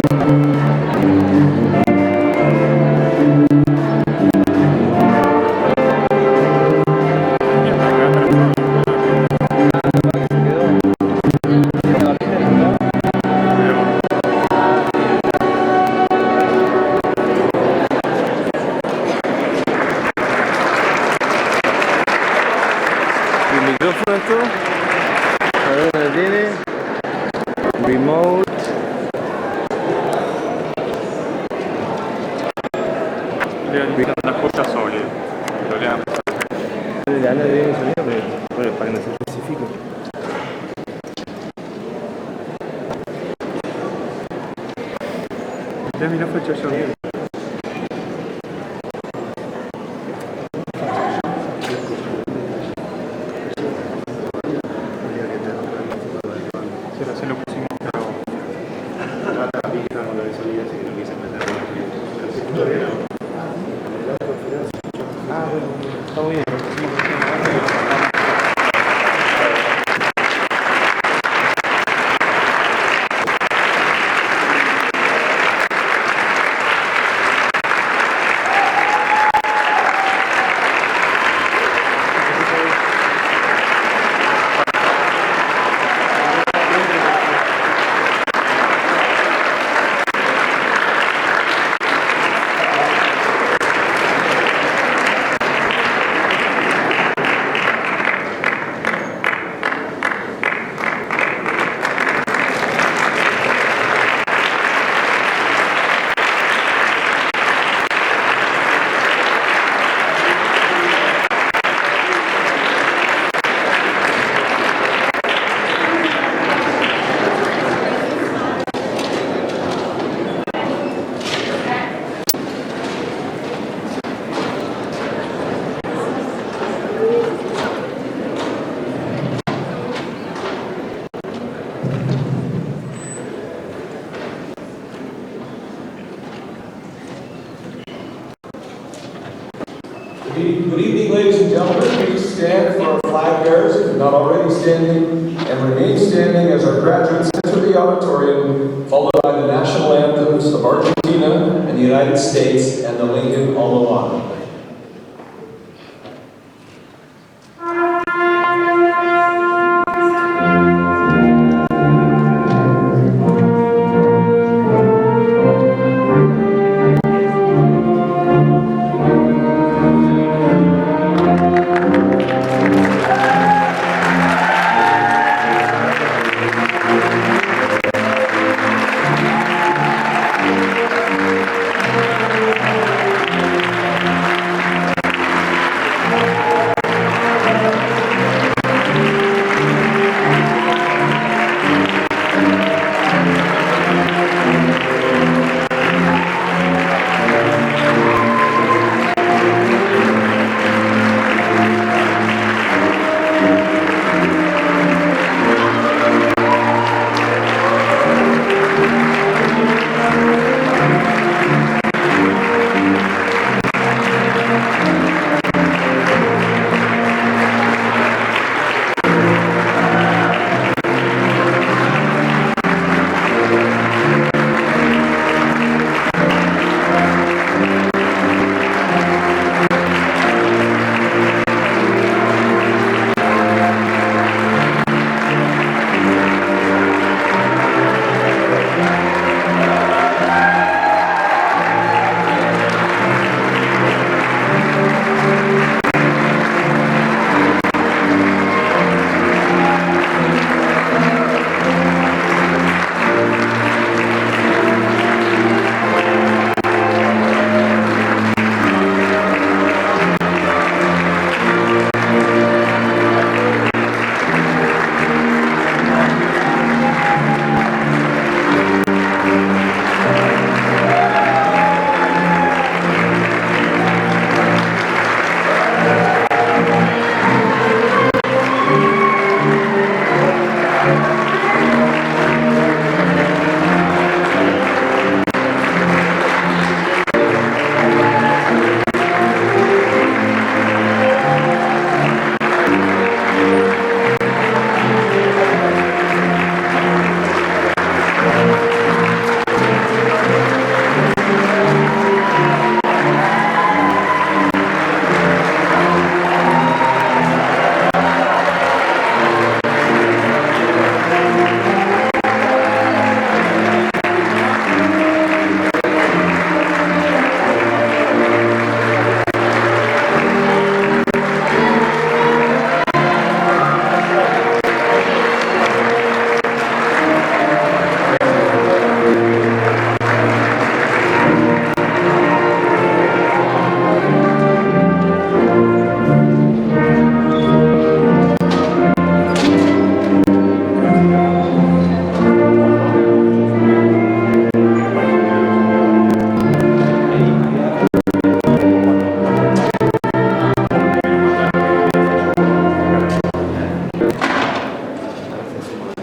El micrófono esto. A ver dónde tiene. Remote. Una cosa sólida. Ya no tiene sonido, pero bueno, para que no se especifique. Ya mira, fue hecho yo. Se lo pusimos, Está muy bien. Good evening, ladies and gentlemen. Please stand for our flag bearers if you're not already standing, and remain standing as our graduates enter the auditorium, followed by the national anthems of Argentina and the United States and the Lincoln Alma Mater.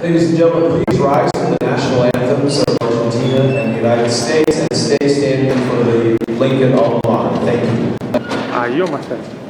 Ladies and gentlemen, please rise for the national anthems of Argentina and the United States and stay standing for the Lincoln alma mater. Thank you. Aí, ô Marcelo.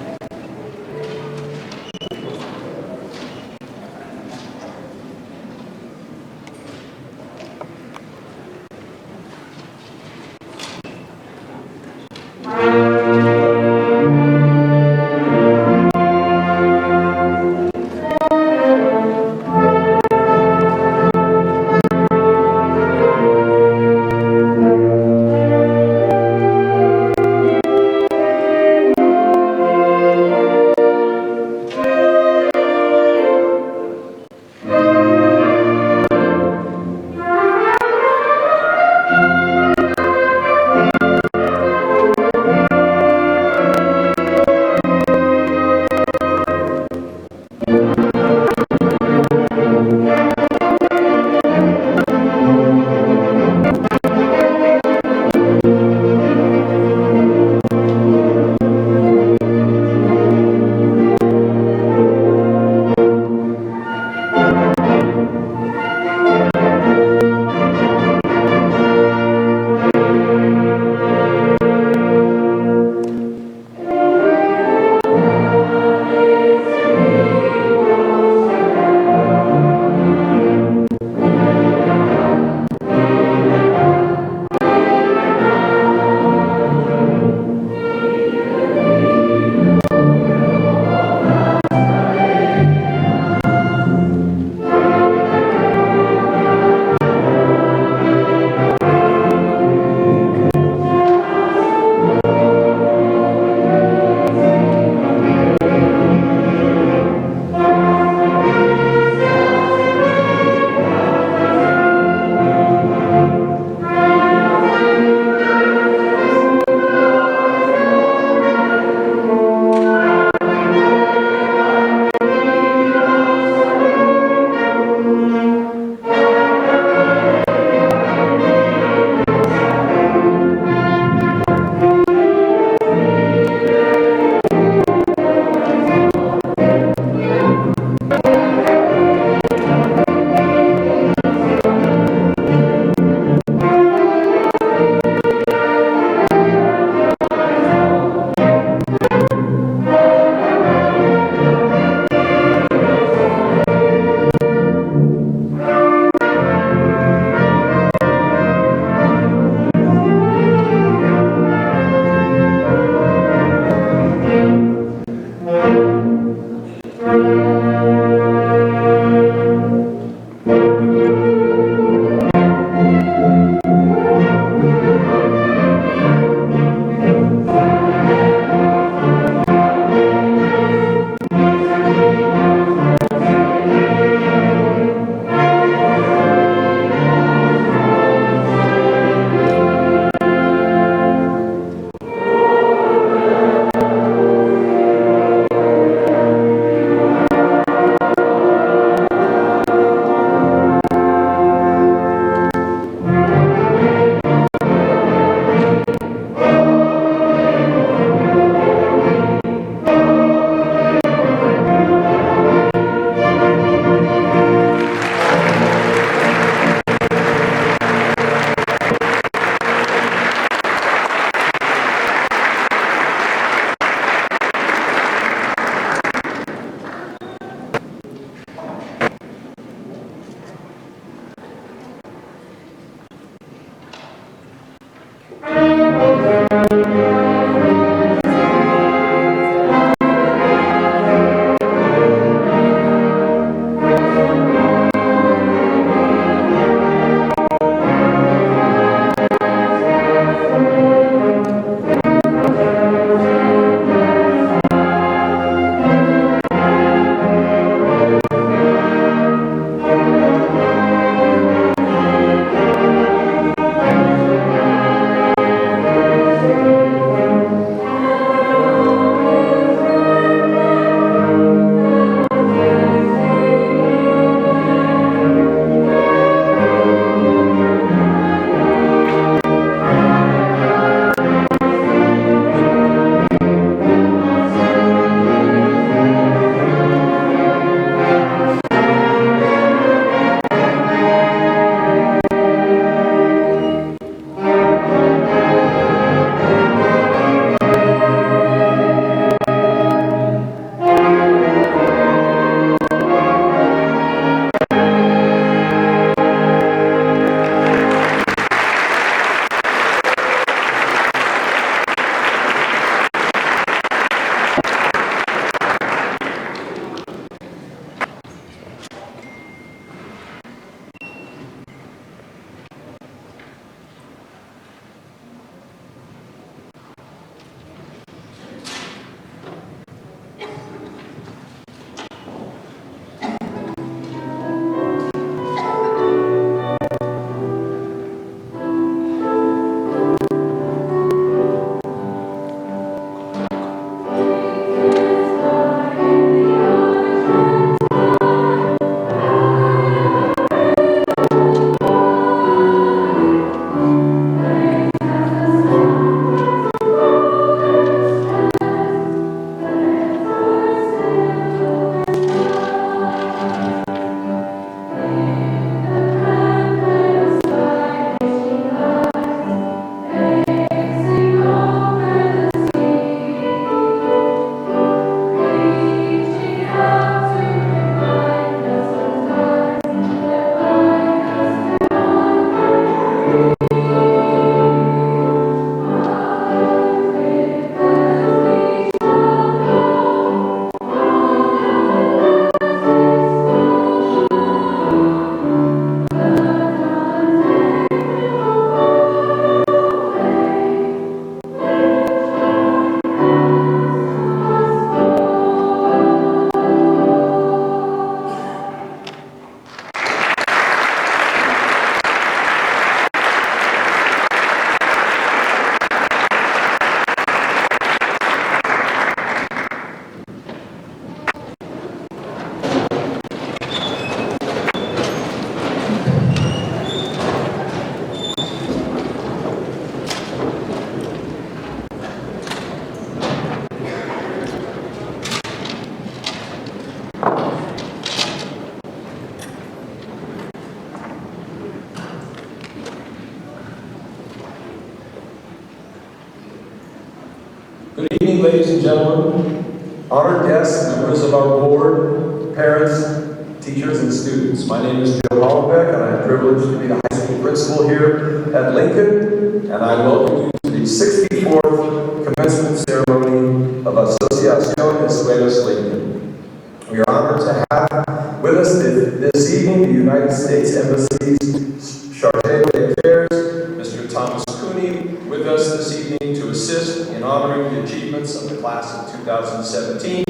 Good evening, ladies and gentlemen, honored guests, members of our board, parents, teachers, and students. My name is Joe Hollenbeck, and I'm privileged to be the high school principal here at Lincoln, and I welcome you to the 64th commencement ceremony of Asociación Escuelas Lincoln. We are honored to have with us this evening the United States Embassy's Chargé d'Affaires, Mr. Thomas Cooney, with us this evening to assist in honoring the achievements of the class of 2017.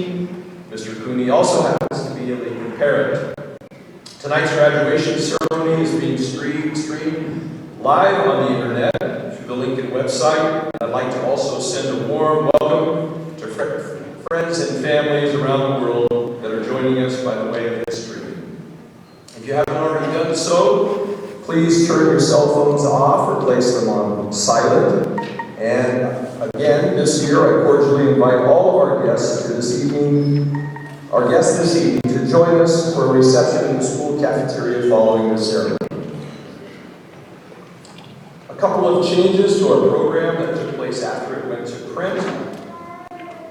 Mr. Cooney also happens to be a Lincoln parent. Tonight's graduation ceremony is being streamed live on the internet through the Lincoln website. I'd like to also send a warm welcome to friends and families around the world that are joining us by the way of this stream. If you haven't already done so, please turn your cell phones off or place them on silent. And again, this year I cordially invite all of our guests this evening to join us for a reception in the school cafeteria following the ceremony. A couple of changes to our program that took place after it went to print.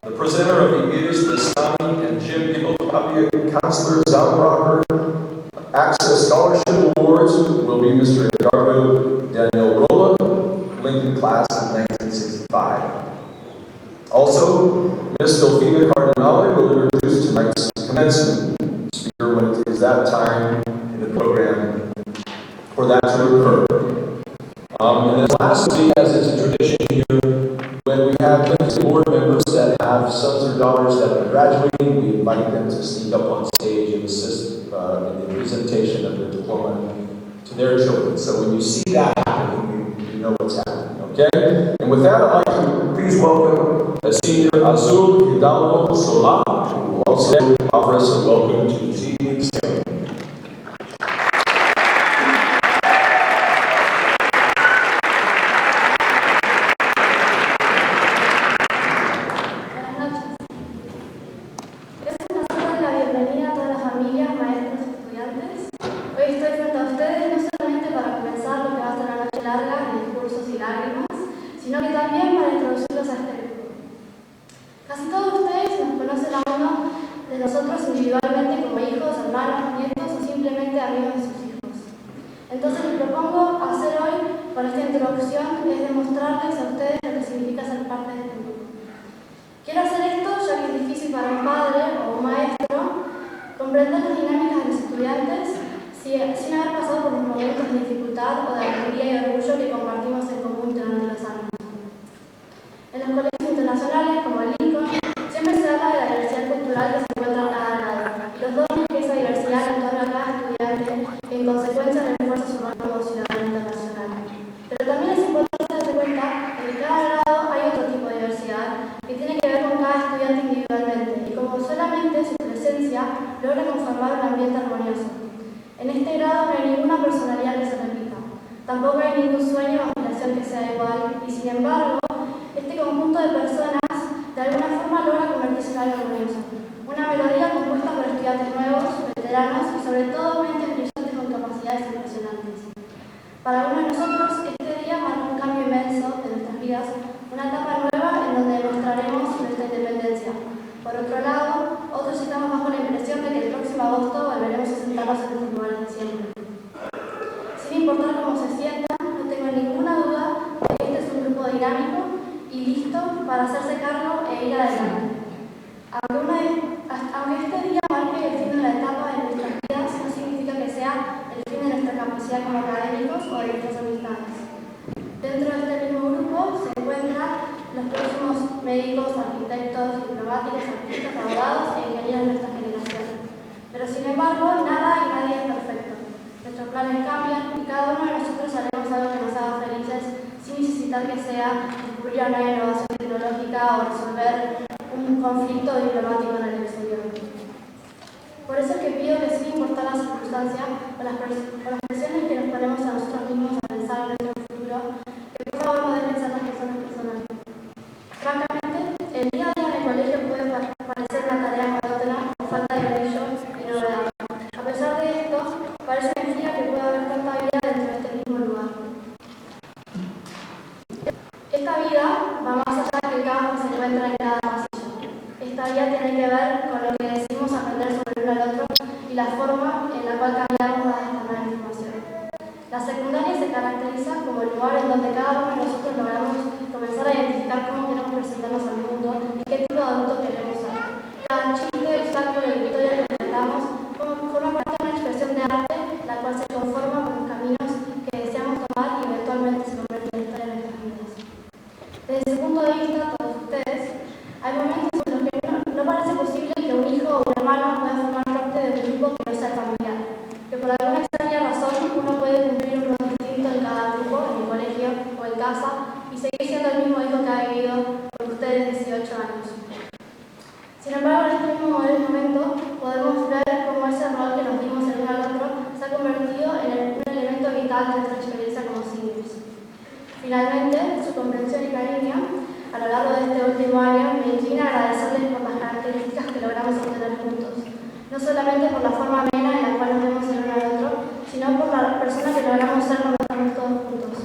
The presenter of the Iris Lestani and Jim Gibble Counselor Zalbrocker Access Scholarship Awards will be Mr. Eduardo Daniel Rolla, Lincoln class of 1965. Also, Ms. Delfina Cardinale will introduce tonight's commencement speaker when it is that time in the program for that to occur. And then lastly, as is a tradition here, when we have board members that have sons or daughters that are graduating, we invite them to sneak up on stage and assist in the presentation of their diploma to their children. So when you see that happening, you know what's happening, okay? And with that, I'd like to please welcome Senior Azul Hidalgo Sola, who will also offer us a welcome to this evening's ceremony. sino que también para introducirlos a este grupo. Casi todos ustedes nos conocen a uno de nosotros individualmente como hijos, hermanos, nietos o simplemente amigos de sus hijos. Entonces, lo que propongo hacer hoy con esta introducción es demostrarles a ustedes lo que significa ser parte de este grupo. Quiero hacer esto ya que es difícil para un padre o un maestro comprender las dinámicas de los estudiantes sin haber pasado por los momentos de dificultad o de alegría y orgullo que compartimos en común durante los años. En los colegios internacionales, como el Lincoln, siempre se habla de la diversidad cultural que se encuentra a cada lado, y los dones que esa diversidad otorga a cada estudiante, que en consecuencia refuerza su rol como ciudadano internacional. Pero también es importante darse cuenta que en cada grado hay otro tipo de diversidad que tiene que ver con cada estudiante individualmente, y como solamente su presencia logra conformar un ambiente armonioso. En este grado no hay ninguna personalidad que se repita, tampoco hay ningún sueño o aspiración que sea igual, y sin embargo, este conjunto de personas de alguna forma logra convertirse en algo armonioso. Una melodía compuesta por estudiantes nuevos, veteranos y sobre todo mentes brillantes con capacidades impresionantes. Para algunos de nosotros, este día marca un cambio inmenso de nuestras vidas, una etapa nueva en donde demostraremos nuestra independencia. Por otro lado, otros estamos bajo la impresión de que el próximo agosto volveremos a sentarnos en nuestros lugares de siempre. Sin importar cómo se sientan, no tengo ninguna duda de que este es un grupo dinámico y listo para hacerse cargo e ir adelante. Aunque este día marque el fin de la etapa de nuestras vidas, no significa que sea el fin de nuestra capacidad como académicos o de nuestras amistades. Dentro de este mismo grupo se encuentran los próximos médicos, arquitectos, diplomáticos, artistas, abogados e ingenieros de nuestra generación. Pero sin embargo, nada y nadie es perfecto. Nuestros planes cambian y cada uno de nosotros haremos algo que nos haga felices sin necesitar que sea descubrir una innovación tecnológica o resolver un conflicto diplomático en el exterior. Por eso es que pido que sin importar la circunstancia o las presiones que nos ponemos a nosotros mismos a pensar en nuestro futuro, que por favor no dejen ser las personas personales. Francamente, el día a día en el colegio puede parecer una tarea monótona o falta de brillo y novedad. A pesar de esto, parece mentira que pueda haber tanta vida dentro de este mismo lugar. Esta vida va más allá de que el campo se encuentra en donde cada uno de nosotros logramos comenzar a identificar cómo queremos presentarnos al mundo y qué tipo de adulto queremos ser. Cada chiste, obstáculo y victoria que enfrentamos forma parte de una expresión de arte, la cual se conforma con los caminos que deseamos tomar y eventualmente se convierte en la historia de nuestras vidas. Desde ese punto de vista, todos ustedes, hay momentos en los que no parece posible que un hijo o un hermano pueda formar parte de un grupo que no sea familiar, que por alguna extraña razón uno puede cumplir un rol distinto en cada grupo, en el colegio o en casa, y seguir siendo el mismo hijo que ha vivido con ustedes 18 años. Sin embargo, en este mismo momento podemos ver cómo ese rol que nos dimos el uno al otro se ha convertido en un elemento vital de nuestra experiencia como seniors. Finalmente, su comprensión y cariño a lo largo de este último año me inclina a agradecerles por las características que logramos obtener juntos, no solamente por la forma amena en la cual nos vemos el uno al otro, sino por la persona que logramos ser cuando estamos todos juntos.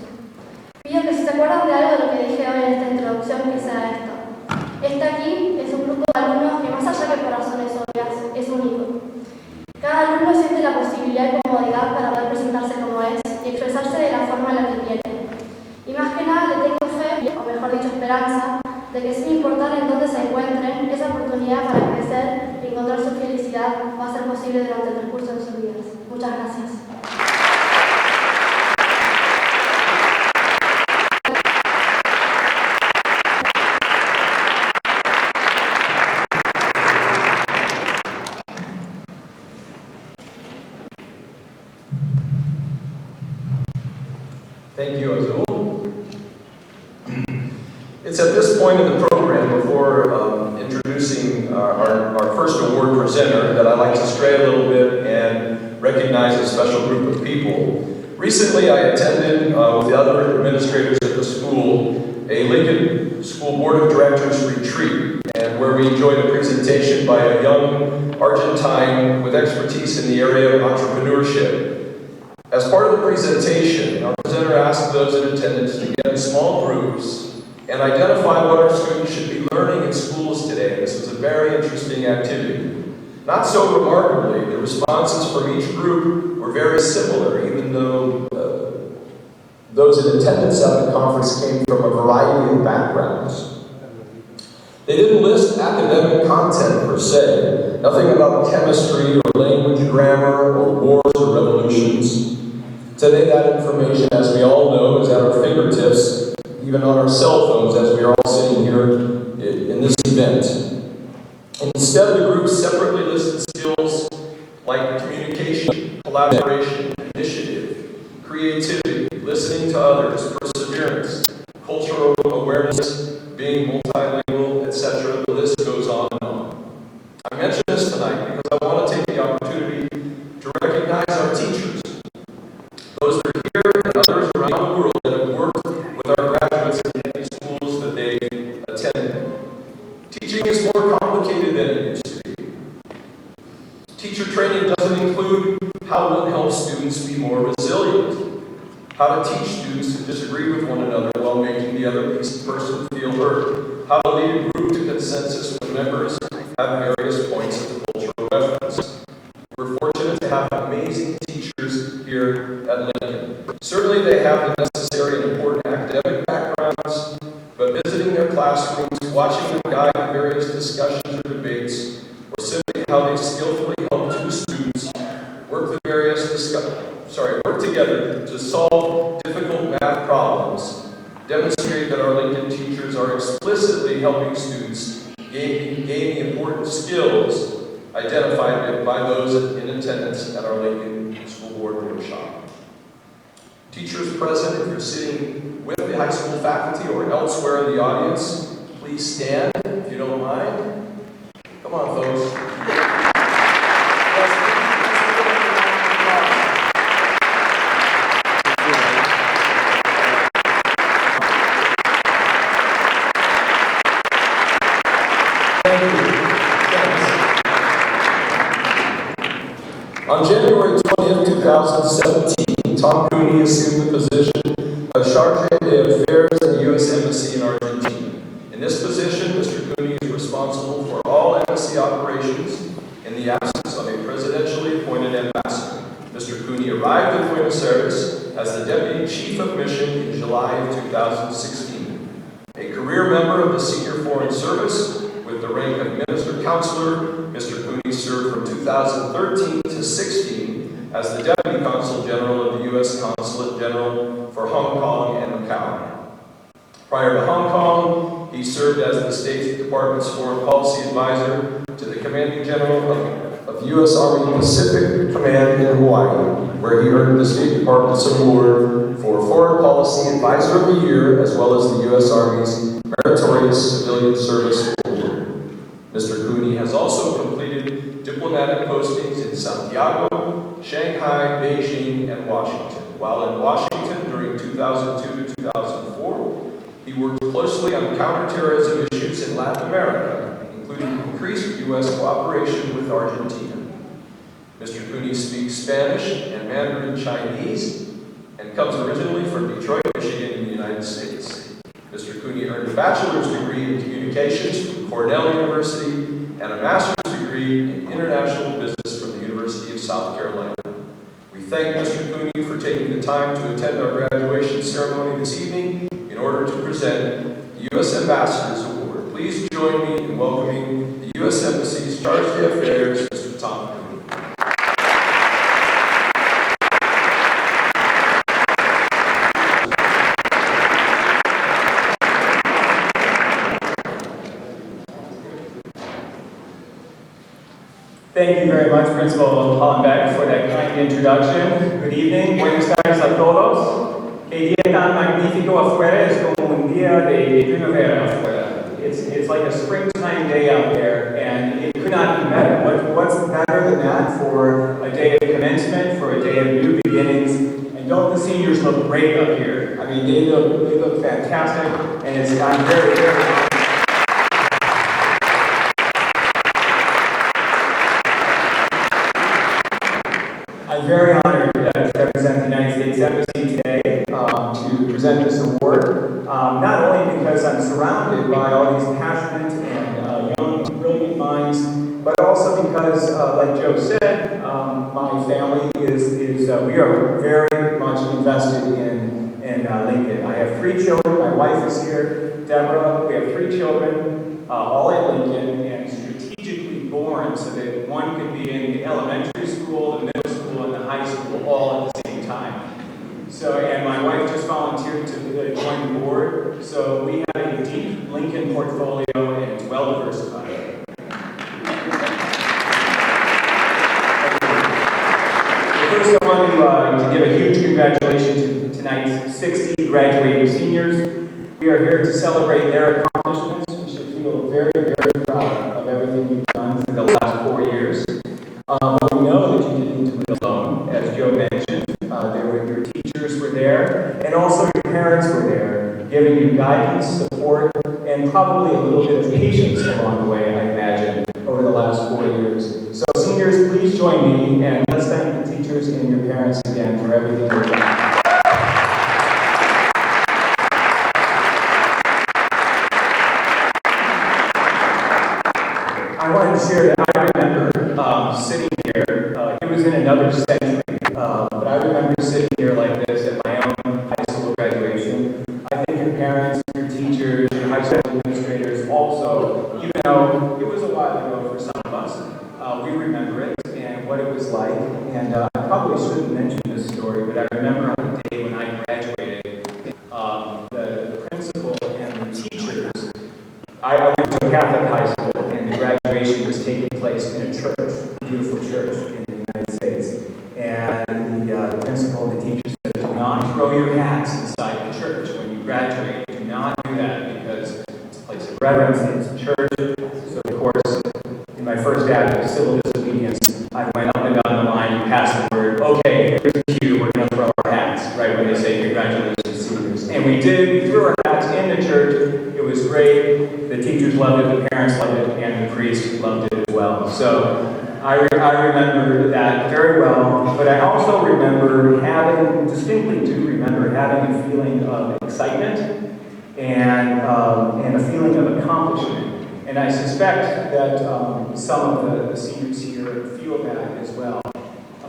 Pido que si se acuerdan de algo de lo que dije hoy en esta introducción, que sea esto. Este aquí es un grupo de alumnos que, más allá que por razones obvias, es único. Cada alumno siente la posibilidad y comodidad para poder presentarse como es y expresarse de la forma en la que quiere. Y más que nada le tengo fe, o mejor dicho esperanza, de que sin importar en dónde se encuentren, esa oportunidad para crecer y encontrar su felicidad va a ser posible durante el transcurso de sus vidas. Muchas gracias. Thank you, Azul. It's at this point in the program, before introducing our first award presenter, that I'd like to stray a little bit and recognize a special group of people. Recently, I attended with the other administrators at the school a Lincoln School Board of Directors retreat, and where we enjoyed a presentation by a young Argentine with expertise in the area of entrepreneurship. As part of the presentation, our presenter asked those in attendance to get in small groups and identify what our students should be learning in schools today. This was a very interesting activity. Not so remarkably, the responses from each group were very similar, even though those in attendance at the conference came from a variety of backgrounds. They didn't list academic content per se, nothing about chemistry or language grammar or wars or revolutions. Today that information, as we all know, is at our fingertips, even on our cell phones as we are all sitting here in this event. Instead, the group separately listed skills like communication, collaboration, initiative, creativity, listening to others, perseverance, cultural awareness, being multilingual, etc. The list goes on and on. I mention this tonight because I want to take the opportunity to recognize our teachers, those that are here and others around the world that have worked with our graduates in the schools that they attended. Teaching is more complicated than it used to be. Teacher training doesn't include how one helps students be more resilient, how to teach students to disagree with one another while making the other person feel heard, how to lead a group to consensus when members have various points of cultural reference. We're fortunate to have amazing teachers here at Lincoln. Certainly they have the necessary and important academic backgrounds, but visiting their classrooms, watching them guide various discussions or debates, or simply how they skillfully help two students work together to solve difficult math problems, demonstrate that our Lincoln teachers are explicitly helping students gain the important skills identified by those in attendance at our Lincoln School Board workshop. Teachers present, if you're sitting with the high school faculty or elsewhere in the audience, please stand if you don't mind. Come on, folks. On January 20th, 2017, Tom Cooney assumed the position of Charge d'Affaires in the U.S. Embassy in Argentina. In this position, Mr. Cooney is responsible for all embassy operations in the absence of a presidentially appointed ambassador. Mr. Cooney arrived arrived in Buenos Aires as the Deputy Chief of Mission in July of 2016. A career member of the Senior Foreign Service with the rank of Minister Counselor, Mr. Cooney served from 2013 to 16 as the Deputy Consul General of the U.S. Consulate General for Hong Kong and Macau. Prior to Hong Kong, he served as the State Department's Foreign Policy Advisor to the Commanding General of U.S. Army Pacific Command in Hawaii, where he earned the State Department's Award for Foreign Policy Advisor of the Year, as well as the U.S. Army's Meritorious Civilian Service Award. Mr. Cooney has also completed diplomatic postings in Santiago, Shanghai, Beijing, and Washington. While in Washington during 2002 to 2004, he worked closely on counterterrorism issues in Latin America, including increased U.S. cooperation with Argentina. Mr. Cooney speaks Spanish and Mandarin Chinese and comes originally from Detroit, Michigan in the United States. Mr. Cooney earned a bachelor's degree in communications from Cornell University and a master's degree in international business from the University of South Carolina. We thank Mr. Cooney for taking the time to attend our graduation ceremony this evening in order to present the U.S. Ambassador's Award. Please join me in welcoming the U.S. Embassy's Charge d'Affaires, Mr. Tom Cooney. Thank you very much, Principal Hollenbeck, for that kind introduction. Good evening, buenas tardes a todos. Que día tan magnífico afuera, es como un día de primavera afuera. It's like a springtime day out there, and it could not be better. What's better than that for a day of commencement, for a day of new beginnings? And don't the seniors look great up here? I mean, they look fantastic, and I'm very, very honored. I'm very honored to represent the United States Embassy today to present this award, not only because I'm surrounded by all these passionate and young, brilliant minds, but also because, like Joe said, my family we are very much invested in Lincoln. I have 3 children. My wife is here, Deborah. We have 3 children, all at Lincoln, and strategically born so that one could be in the elementary school, the middle school, and the high school all at the same time. So, and my wife just volunteered to join the board, so we have a deep Lincoln portfolio, and it's well diversified. First, I want to give a huge congratulations to tonight's 60 graduating seniors. We are here to celebrate their accomplishments. You should feel very, very proud of everything you've done for the last 4 years. But we know that you didn't do it alone, as Joe mentioned. Your teachers were there, and also your parents were there, giving you guidance, support, and probably a little bit of patience along the way, I imagine, over the last 4 years. So seniors, please join me, and let's thank the teachers and your parents again for everything you've done. I wanted to share that I remember sitting here, it was in another century, but I remember sitting here like this at my own high school graduation. I think your parents, your teachers, your high school administrators also, even though it was a while ago for some of us, we remember it and what it was like. And I probably shouldn't mention this story, but I remember on the day when I graduated, the principal and the teachers, I went to a Catholic high school, and the graduation was taking place in a church, a beautiful church in the United States. And the principal and the teacher said, do not throw your hats inside the church when you graduate. Do not do that because it's a place of reverence, it's a church. So, of course, in my first act of civil disobedience, I went up and down the line, you passed the word, okay, here's the cue, we're going to throw our hats, right when they say congratulations, seniors. And we did, we threw our hats in the church. It was great. The teachers loved it, the parents loved it, and the priest loved it as well. So I remember that very well, but I also remember distinctly remember having a feeling of excitement and a feeling of accomplishment. And I suspect that some of the seniors here feel that as well. A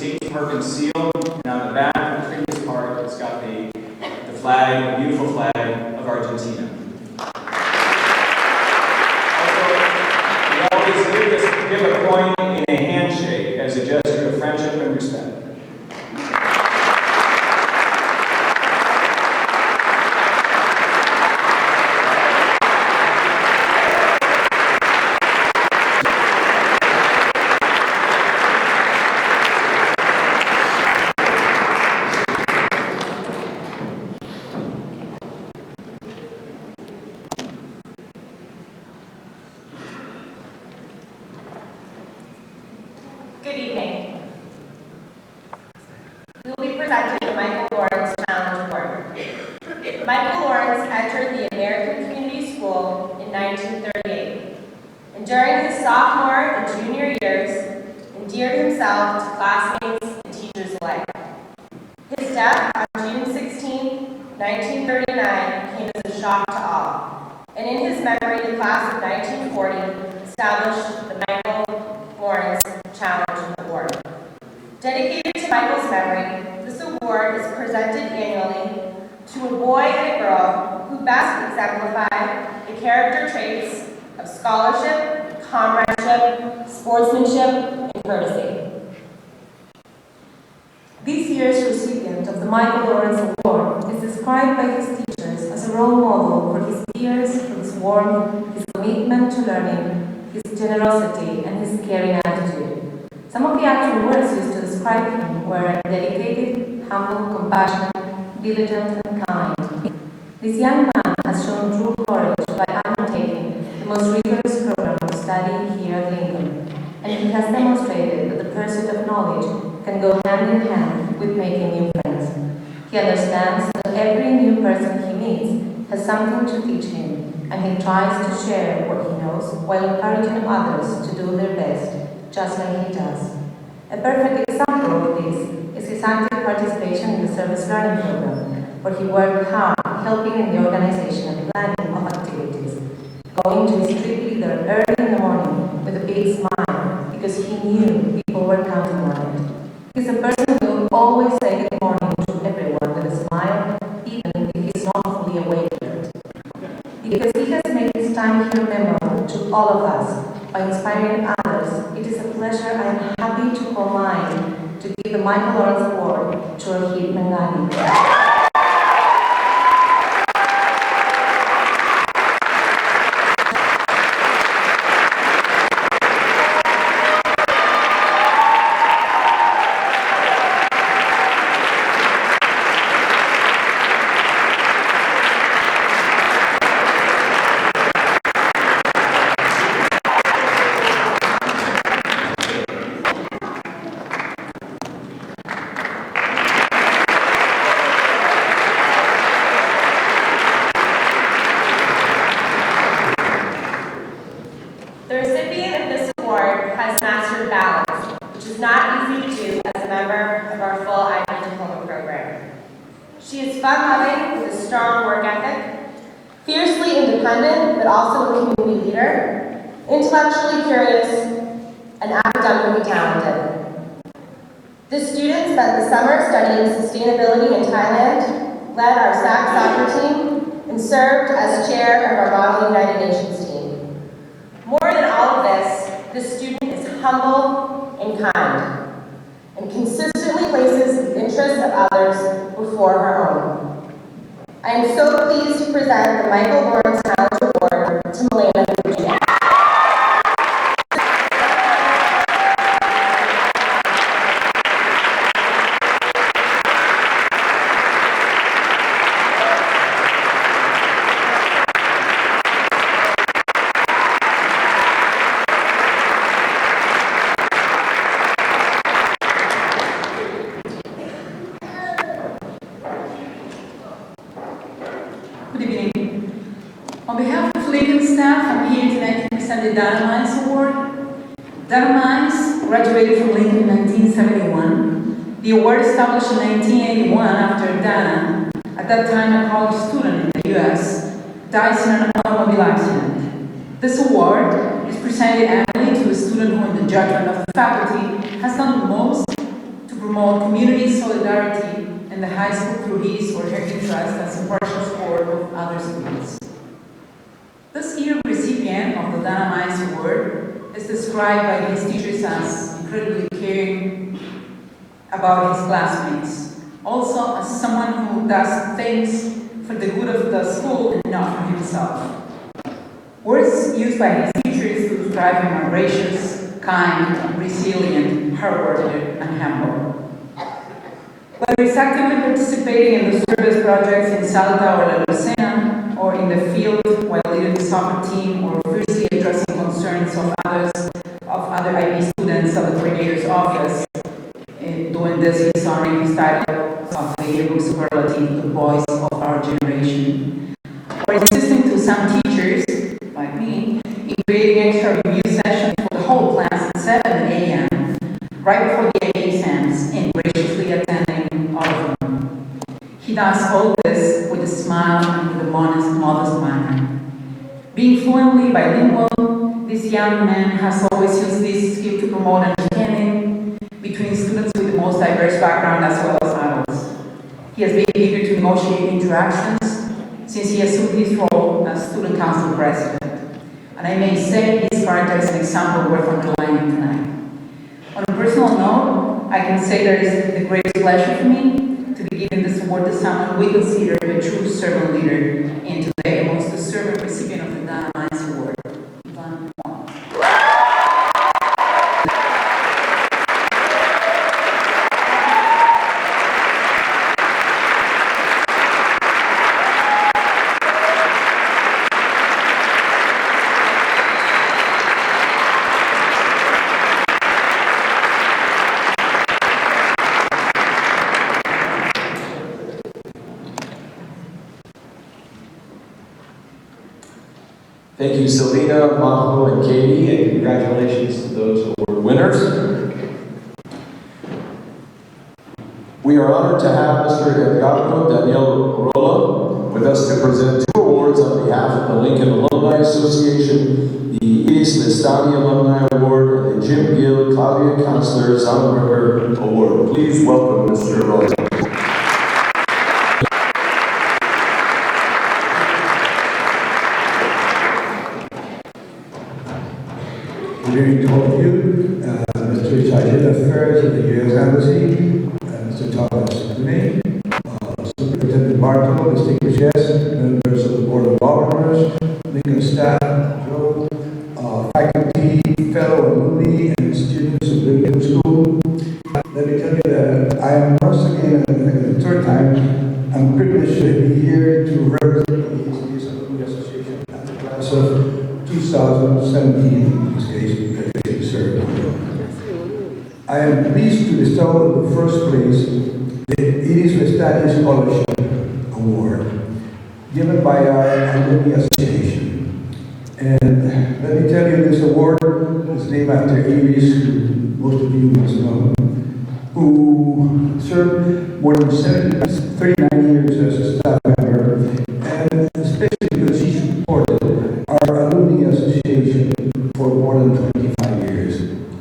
State Department seal, and on the back of the previous part, it's got the flag, the beautiful flag of Argentina. Also, we always give a coin in a handshake as a gesture of friendship and respect. Good evening. We will be presenting the Michael Lawrence Challenge Award. Michael Lawrence entered the American Community School in 1938, and during his sophomore and junior years, endeared himself to classmates and teachers alike. His death on June 16, 1939 came as a shock to all, and in his memory, the class of 1940 established the Michael Lawrence Challenge Award. Dedicated to Michael's memory, this award is presented annually to a boy and a girl who best exemplify the character traits of scholarship, comradeship, sportsmanship, and courtesy. This year's recipient of the Michael Lawrence Award is described by his teachers as a role model for his peers, for his warmth, his commitment to learning, his generosity, and his caring attitude. Some of the actual words used to describe him were dedicated, humble, compassionate, diligent, and kind. This young man has shown true courage by undertaking the most rigorous program of study here at Lincoln, and he has demonstrated that the pursuit of knowledge can go hand in hand with making new friends. He understands that every new person he meets has something to teach him, and he tries to share what he knows while encouraging others to do their best, just like he does. A perfect example of this is his active participation in the service learning program, where he worked hard helping in the organization and planning of activities, going to his trip leader early in the morning with a big smile because he knew people were counting on it. He's a person who will always say good morning to everyone with a smile, even if he's not fully awake yet. Because he has made his time here memorable to all of us by inspiring others, it is a pleasure I am happy to call mine to give the Michael Lawrence Award to Rohit Mengani. The recipient of this award has mastered balance, which is not easy to do as a member of our full Ivy Diploma program. She is fun-loving with a strong work ethic, fiercely independent but also a community leader, intellectually curious, and academically talented. This student spent the summer studying sustainability in Thailand, led our SAC soccer team, and served as chair of our Model United Nations team. More than all of this student is humble and kind, and consistently places the interests of others before her own. I am so pleased to present the Michael Lawrence Challenge Award to Milena Fuji. Good evening. On behalf of Lincoln staff, I'm here tonight to present the Dana Mines Award. Dana Mines graduated from Lincoln in 1971. The award established in 1981 after Dana, at that time a college student in the U.S., dies in an automobile accident. This award is presented annually to a student who, in the judgment of the faculty, has done the most to promote community solidarity in the high school through his or her interest and impartial support of other students. This year's recipient of the Dana Mize Award is described by his teachers as incredibly caring about his classmates, also as someone who does things for the good of the school and not for himself. Words used by his teachers to describe him are gracious, kind, resilient, hardworking, and humble. Whether he's actively participating in the service projects in Salta or La Lucena, or in the field while leading the soccer team, or fiercely addressing concerns of other IB students at the coordinator's office, doing this he's honoring his title of the yearbook superlative, the voice of our generation. Or insisting to some teachers, like me, in creating extra review sessions for the whole class at 7 a.m., right before the AA exams, and graciously attending all of them. He does all this with a smile and with a modest manner. Being fluently bilingual, this young man has always used this skill to promote understanding between students with the most diverse background as well as adults. He has been eager to negotiate interactions since he assumed his role as student council president. And I may say his character is an example worth underlining tonight. On a personal note, I can say that it is the greatest pleasure for me to be giving this award to someone we consider a true servant leader, and today amongst the servant recipient of the Dana Mize Award, Ivan Juan. Thank you, Selena, Majo, and Katie, and congratulations to those award winners. We are honored to have Mr. Edgardo Daniel Rolla with us to present 2 awards on behalf of the Lincoln Alumni Association, the Iris Lestani Alumni Award, and the Jim Gill Claudia Counselor Zauberger Award. Please welcome Mr. Rolla. Good evening to all of you, Mr. Sergeant of Affairs of the U.S. Embassy, Mr. Thomas May, Superintendent Bartow, distinguished guests, members of the Board of Governors, Lincoln staff, Joe, faculty, fellow alumni, and students of Lincoln School. Let me tell you that I am once again, I think the 3rd time, I'm privileged to be here to represent the East Alumni Association at the class of 2017, in this case, because they served. I am pleased to bestow in the first place the Iris Lestani Scholarship Award, given by our Alumni Association. And let me tell you, this award is named after Iris, who most of you must know, who served more than 39 years as a staff member, and especially because she supported our Alumni Association for more than 25 years.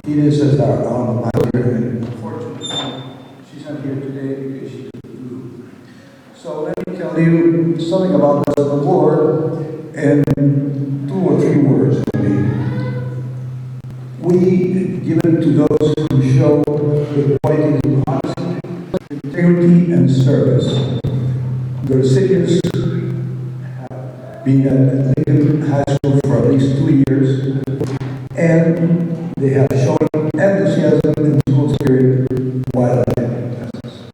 It is as our alma mater, and unfortunately, she's not here today because she's with you. So let me tell you something about this award in 2 or 3 words maybe. We give it to those who show the qualities of honesty, integrity, and service. The recipients have been at Lincoln High School for at least 2 years, and they have shown enthusiasm and school spirit while attending classes.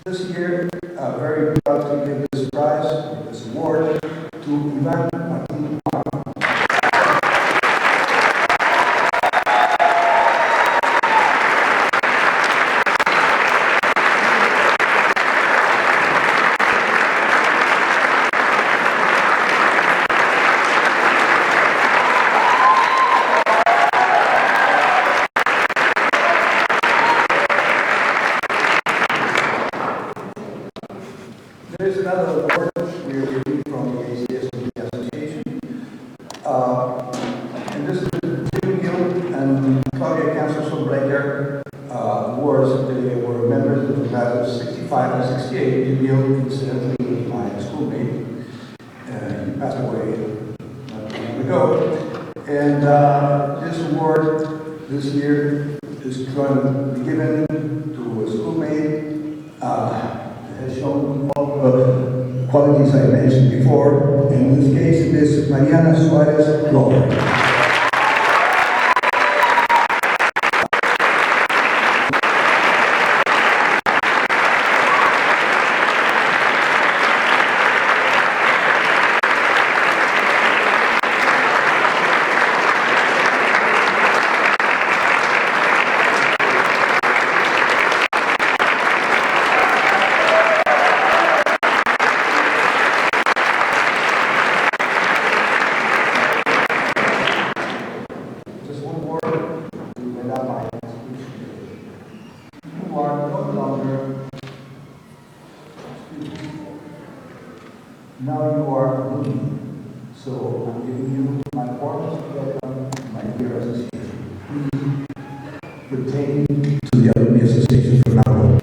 This year, I'm very proud to give this prize, this award, to Ivan Martin. There is another award we are receiving from the ACS Association. And this is the Jim Gill and Claudia Counselor Zauberger awards that they were the class of 65 and 68. Emil, incidentally, was my schoolmate. He passed away not too long ago. And this award this year is going to be given to a schoolmate that has shown all the qualities I mentioned before. And in this case, it is Mariana Suarez Flores. Now you are me. So I'm giving you my formal welcome to my dear association. Please pertain to the Alumni Association from now on.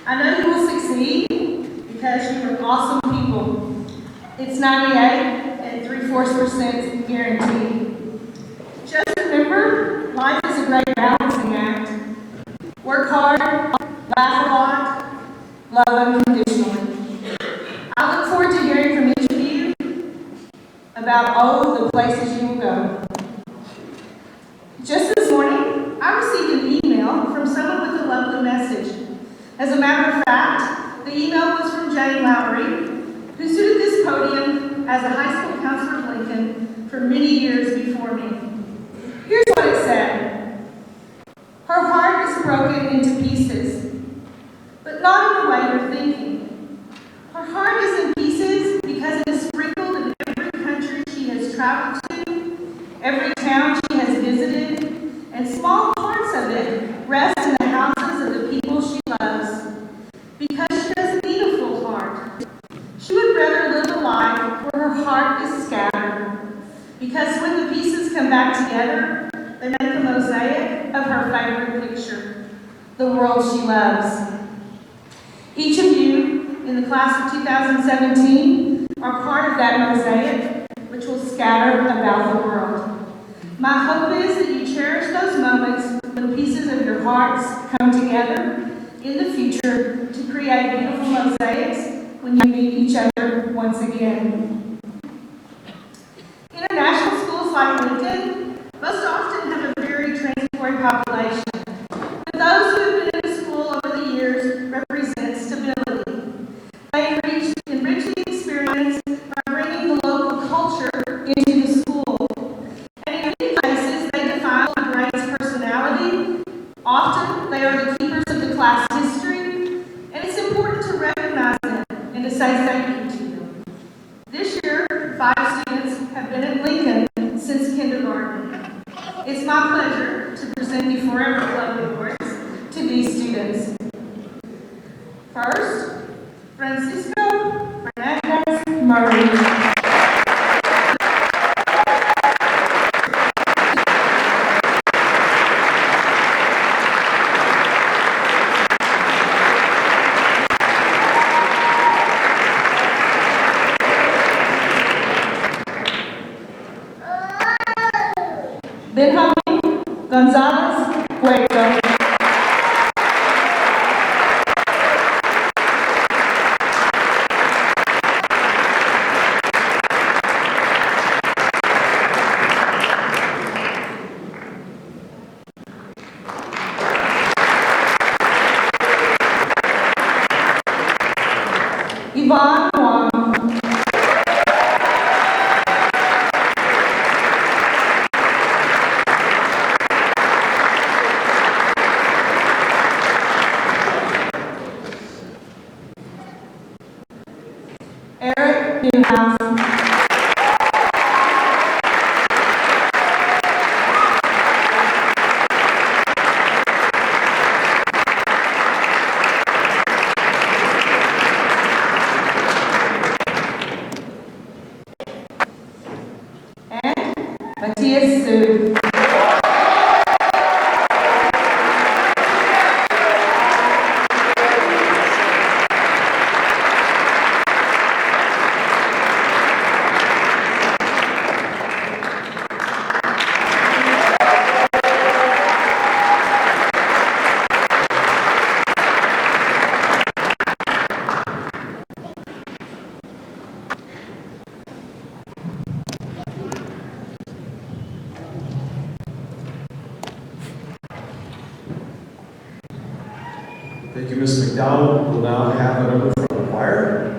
I know you will succeed because you are awesome people. It's 98 and 3/4% guaranteed. Just remember, life is a great balancing act. Work hard, laugh a lot, love unconditionally. I look forward to hearing from each of you about all of the places you will go. Just this morning, I received an email from someone with a lovely message. As a matter of fact, the email was from Jane Lowry, who stood at this podium as a high school counselor of Lincoln for many years before me. Here's what it said. Her heart is broken into pieces, but not in the way you're thinking. Her heart is in pieces because it is sprinkled in every country she has traveled to, every town she has visited, and small parts of it rest in the houses of the people she loves. Because she doesn't need a full heart. She would rather live a life where her heart is scattered. Because when the pieces come back together, they make a mosaic of her favorite picture, the world she loves. Each of you in the class of 2017 are part of that mosaic, which will scatter about the world. My hope is that you cherish those moments when pieces of your hearts come together in the future to create beautiful mosaics when you meet each other once again. International schools like Lincoln most often have a very transitory population, but those who have been in the school over the years represent stability. They enrich the experience by bringing the local culture into the school. And in many places, they define a grade's personality. Often, they are the keepers of the class history, and it's important to recognize them and to say thank you to them. This year, 5 students have been at Lincoln since kindergarten. It's my pleasure to present the Forever Club awards to these students. First, Francisco Fernandez Murray. Benjamin Gonzalez Puerto. Yvonne Wong. Eric Newhouse. Matthias Su. Thank you, Ms. McDowell. We'll now have a member from the choir.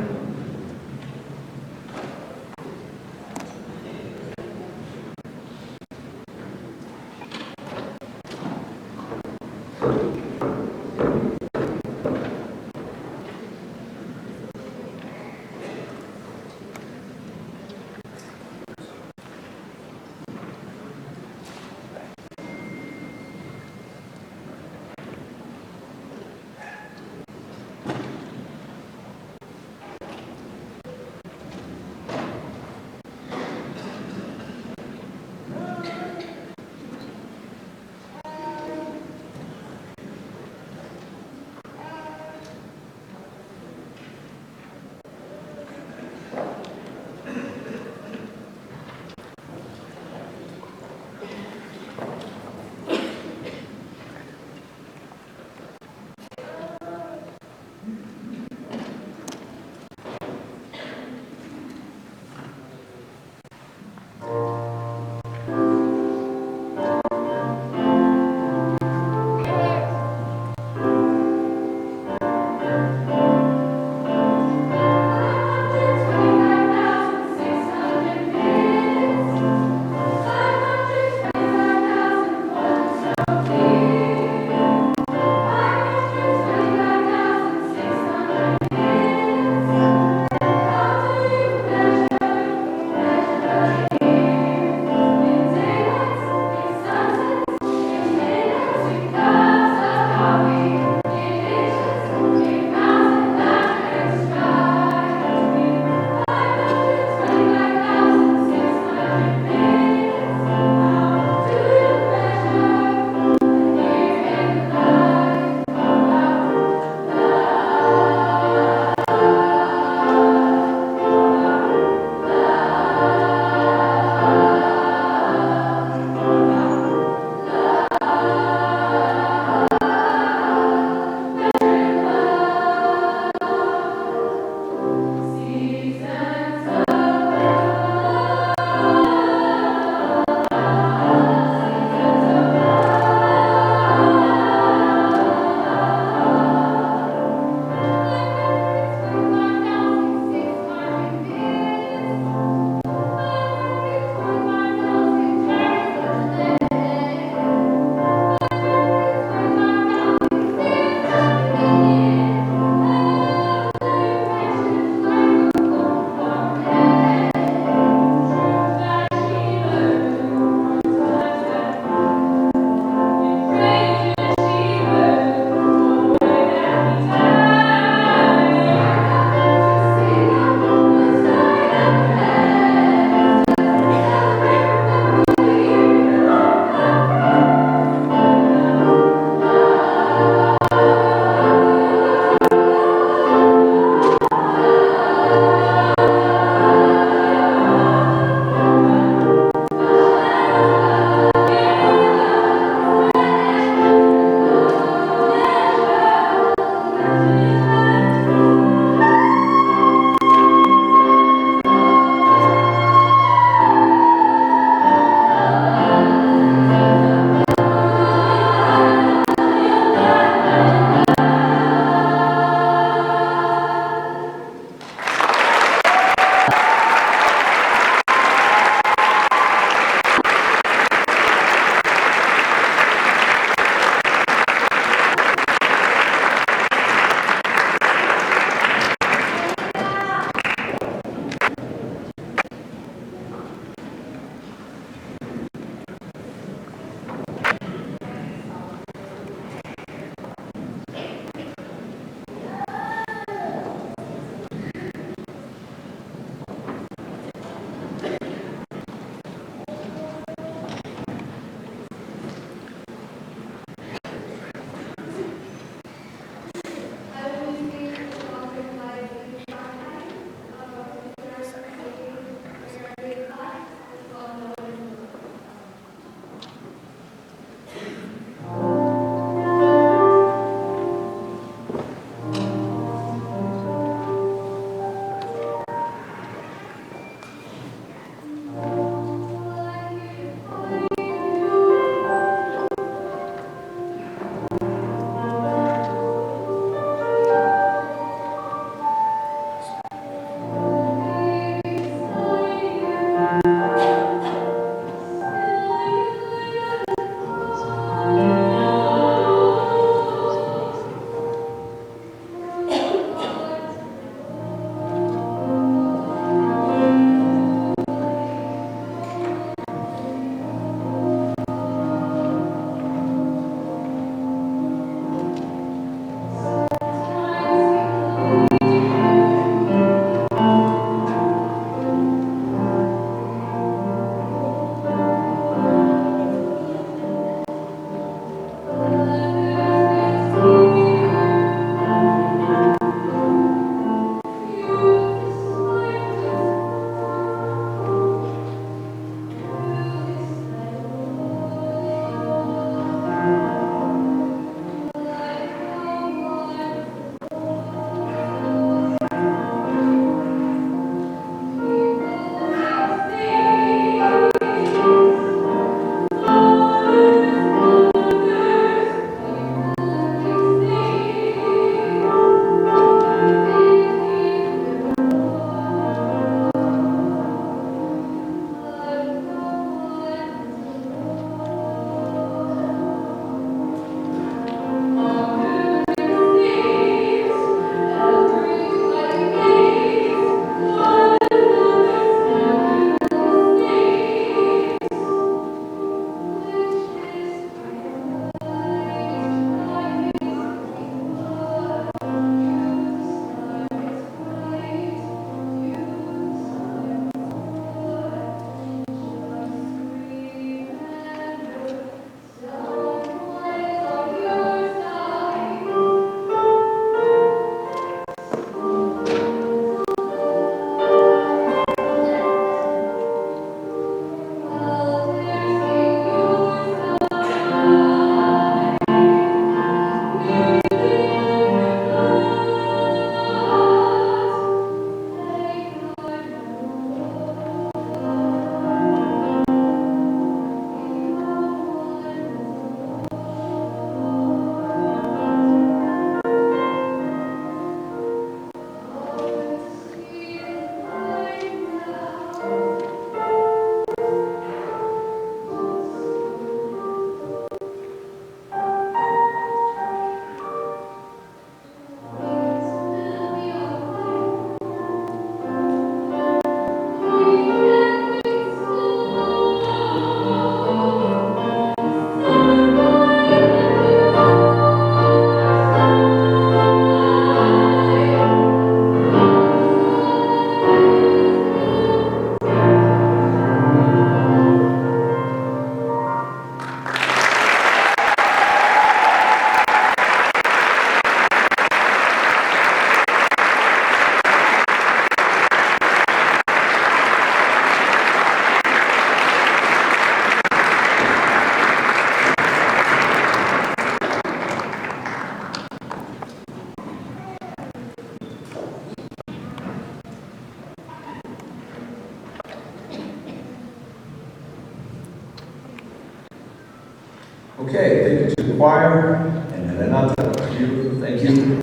Okay, thank you to the choir, and Renata, beautiful, thank you.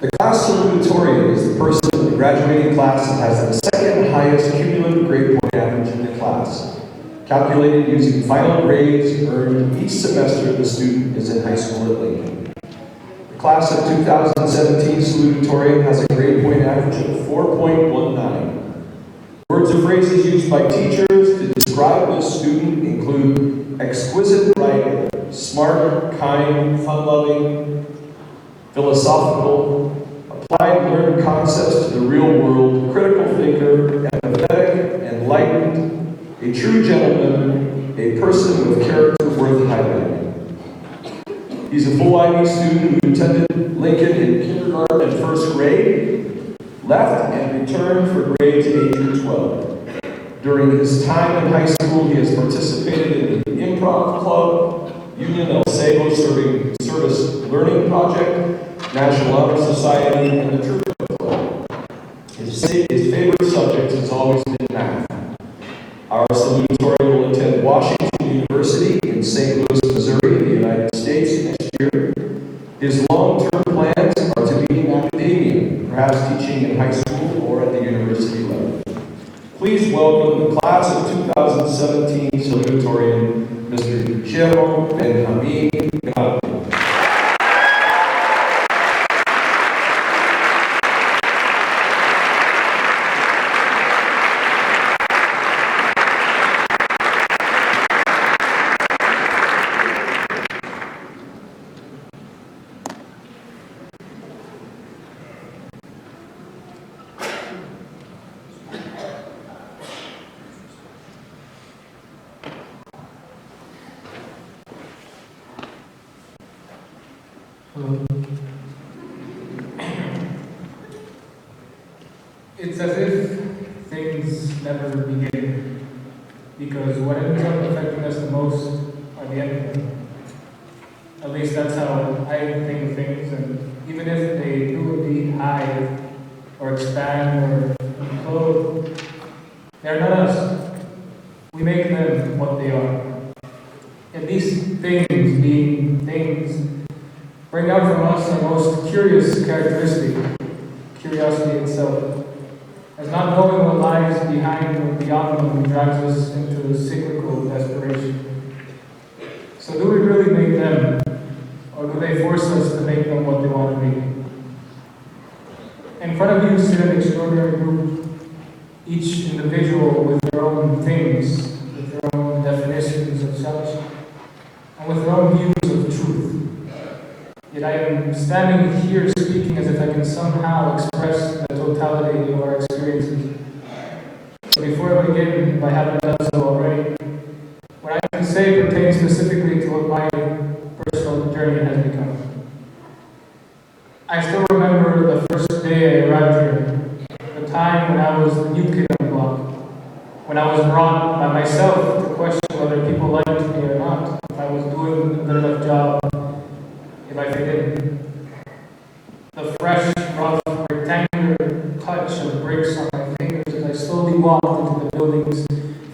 The class salutatorian is the person in the graduating class that has the second highest cumulative grade point average in the class, calculated using final grades earned each semester the student is in high school at Lincoln. The class of 2017 salutatorian has a grade point average of 4.19. Words or phrases used by teachers to describe this student include exquisite writing, smart, kind, fun-loving, philosophical, applied learned concepts to the real world, critical thinker, empathetic, enlightened, a true gentleman, a person with character worth highlighting. He's a full IB student who attended Lincoln in kindergarten and first grade, left and returned for grades 8 through 12. During his time in high school, he has participated in the Improv Club, Union El Sego Service Learning Project, National Honor Society, and the Truth Club. His favorite subject has always been math. Our salutatorian will attend Washington University in St. Louis, Missouri, in the United States next year. His long-term plans are to be in academia, perhaps teaching in high school or at the university level. Please welcome the class of 2017 salutatorian, Mr. Guillermo Benjamin Gallo. It's as if things never begin, because what ends up affecting us the most are the endings. At least that's how I think of things, and even if they do indeed hide, or expand, or implode, they're not us. We make them what they are. And these things, being things, bring out from us our most curious characteristic, curiosity itself. As not knowing what lies behind or beyond them drives us into a cyclical desperation. So do we really make them, or do they force us to make them what they want to be? In front of you sit an extraordinary group, each individual with their own things, with their own definitions of such, and with their own views of truth. Yet I am standing here speaking as if I can somehow express the totality of our experiences. So before I begin, if I haven't done so already, what I can say pertains specifically to what my personal journey has become. I still remember the first day I arrived here, the time when I was the new kid on the block, when I was brought by myself to question whether people liked me or not, if I was doing a good enough job, if I fit in. The fresh, rough, rectangular touch of bricks on my fingers as I slowly walked into the buildings,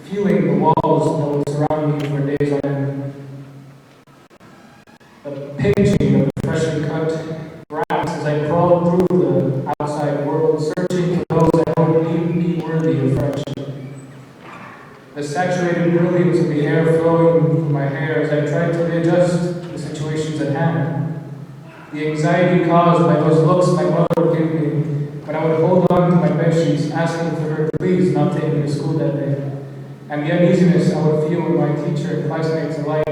feeling the walls that would surround me for days on end. The pinching of the freshly cut grass as I crawled through the outside world, searching for those that would deem me worthy of friendship. The saturated brilliance of the air flowing through my hair as I tried to readjust the situations at hand. The anxiety caused by those looks my mother would give me when I would hold on to my bedsheets, asking for her to please not take me to school that day. And the uneasiness I would feel when my teacher and classmates alike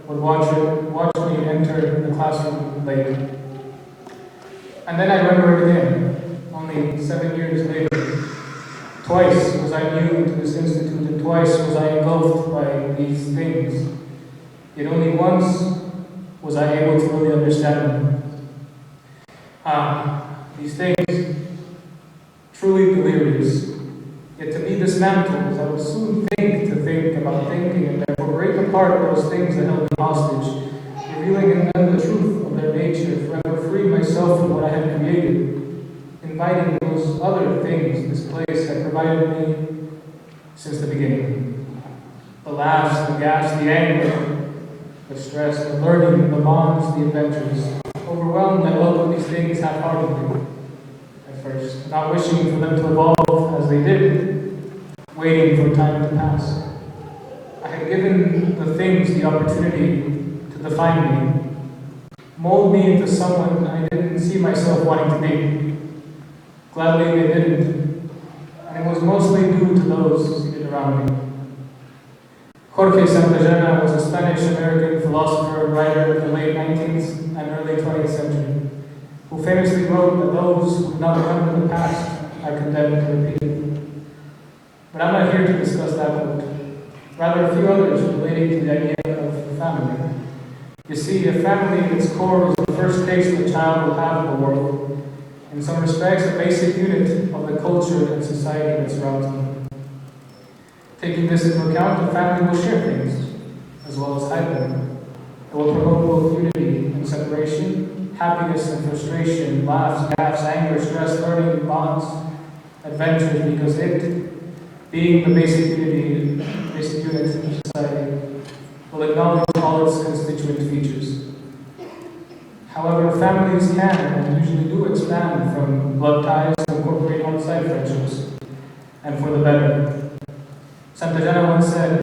would watch me enter the classroom late. And then I remember it again, only 7 years later. Twice was I new to this institute, and twice was I engulfed by these things. Yet only once was I able to really understand them. These things, truly delirious, yet to be dismantled, I would soon think about thinking, and therefore break apart those things that held me hostage, revealing in them the truth of their nature, forever free myself from what I had created, inviting those other things this place had provided me since the beginning. The laughs, the gasps, the anger, the stress, the learning, the bonds, the adventures. Overwhelmed, I welcomed these things half-heartedly at first, not wishing for them to evolve as they did, waiting for time to pass. I had given the things the opportunity to define me, mold me into someone I didn't see myself wanting to be. Gladly they didn't, and it was mostly due to those seated around me. Jorge Santayana was a Spanish-American philosopher and writer of the late 19th and early 20th century, who famously wrote that those who do not remember the past are condemned to repeat it. But I'm not here to discuss that quote. Rather, a few others relating to the idea of family. You see, a family at its core is the first taste a child will have of the world. In some respects, a basic unit of the culture and society that surrounds them. Taking this into account, the family will share things, as well as hide them. It will promote both unity and separation, happiness and frustration, laughs, gaffes, anger, stress, learning, bonds, adventures, because it, being the basic unit of society, will acknowledge all its constituent features. However, families can and usually do expand from blood ties to incorporate outside friendships, and for the better. Santayana once said,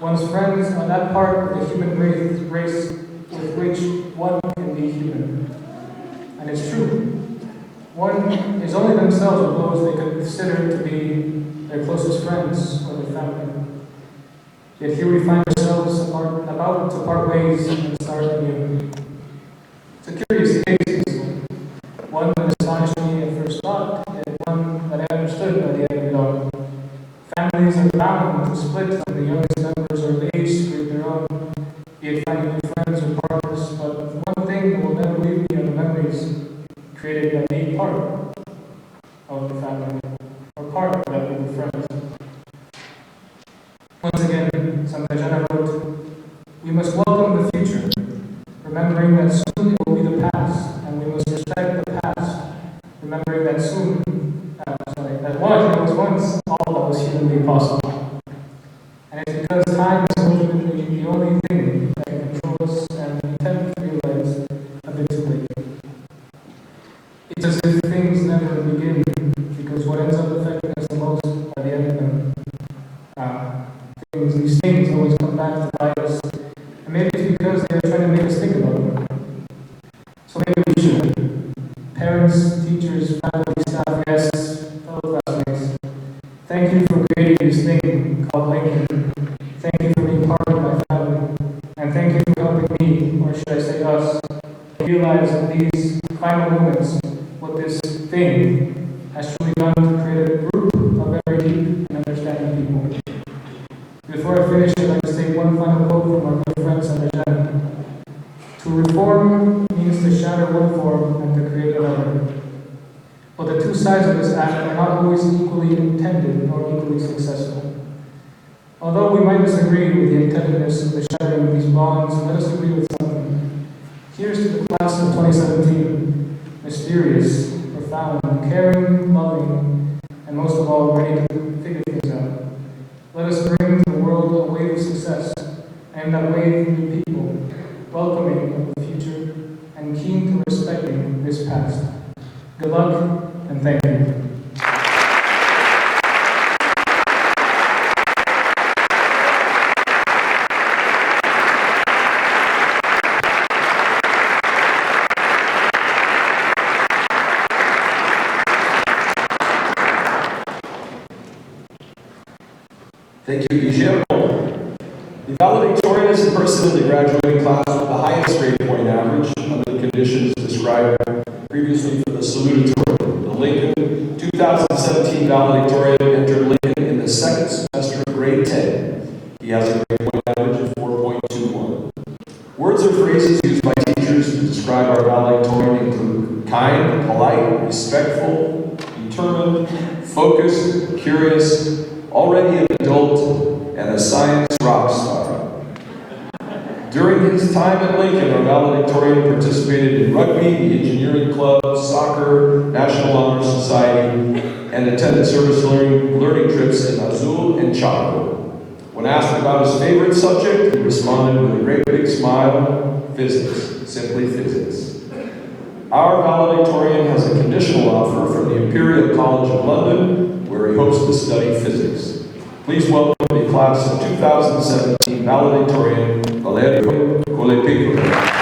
one's friends are that part of the human race with which one can be human. And it's true. One is only themselves with those they consider to be their closest friends or their family. Yet here we find ourselves about to part ways and start anew. It's a curious case, one that astonished me at first thought, and one that I understood by the end of it all. Families are bound to split when the youngest members are of age to create their own, be it finding new friends or partners, but one thing that will never leave me are the memories created by being part of the family, or part of that group of friends. Once again, Santayana wrote, we must welcome the future, remembering that soon it will be the past, and we must respect the past, remembering that that was once all that was humanly possible. And it's because time is ultimately the only thing that can control us, and we tend to realize a bit too late. It's as if things never begin, because what ends up affecting us the most are the end of them. These things always come back to bite us, and maybe it's because they're trying to make us think about them. So maybe we should. Parents, teachers, family, staff, guests, fellow classmates, thank you for creating this thing called Lincoln. Thank you for being part of my family, and thank you for helping me, or should I say us, realize in these final moments what this thing has truly done to create a group of very deep and understanding people. Before I finish, I'd like to say one final quote from our good friend Santayana. To reform means to shatter one form and to create another. But the two sides of this act are not always equally intended nor equally successful. Although we might disagree with the intendedness of the shattering of these bonds, let us agree with something. Here's to the class of 2017, mysterious, profound, caring, loving, and most of all, ready to figure things out. Let us bring to the world a wave of success, and that wave of new people, welcoming of the future, and keen to respecting this past. Good luck, and thank you. Thank you, Guillermo. The valedictorian is a person in the graduating class with the highest grade point average under the conditions described previously for the salutatorian. The Lincoln 2017 valedictorian entered Lincoln in the second semester of grade 10. He has a grade point average of 4.21. Words or phrases used by teachers to describe our valedictorian include kind, polite, respectful, determined, focused, curious, already an adult, and a science rock star. During his time at Lincoln, our valedictorian participated in rugby, the engineering club, soccer, National Honor Society, and attended service learning trips in Azul and Chaco. When asked about his favorite subject, he responded with a great big smile, physics, simply physics. Our valedictorian has a conditional offer from the Imperial College of London, where he hopes to study physics. Please welcome the class of 2017 valedictorian, Valerio Colepico.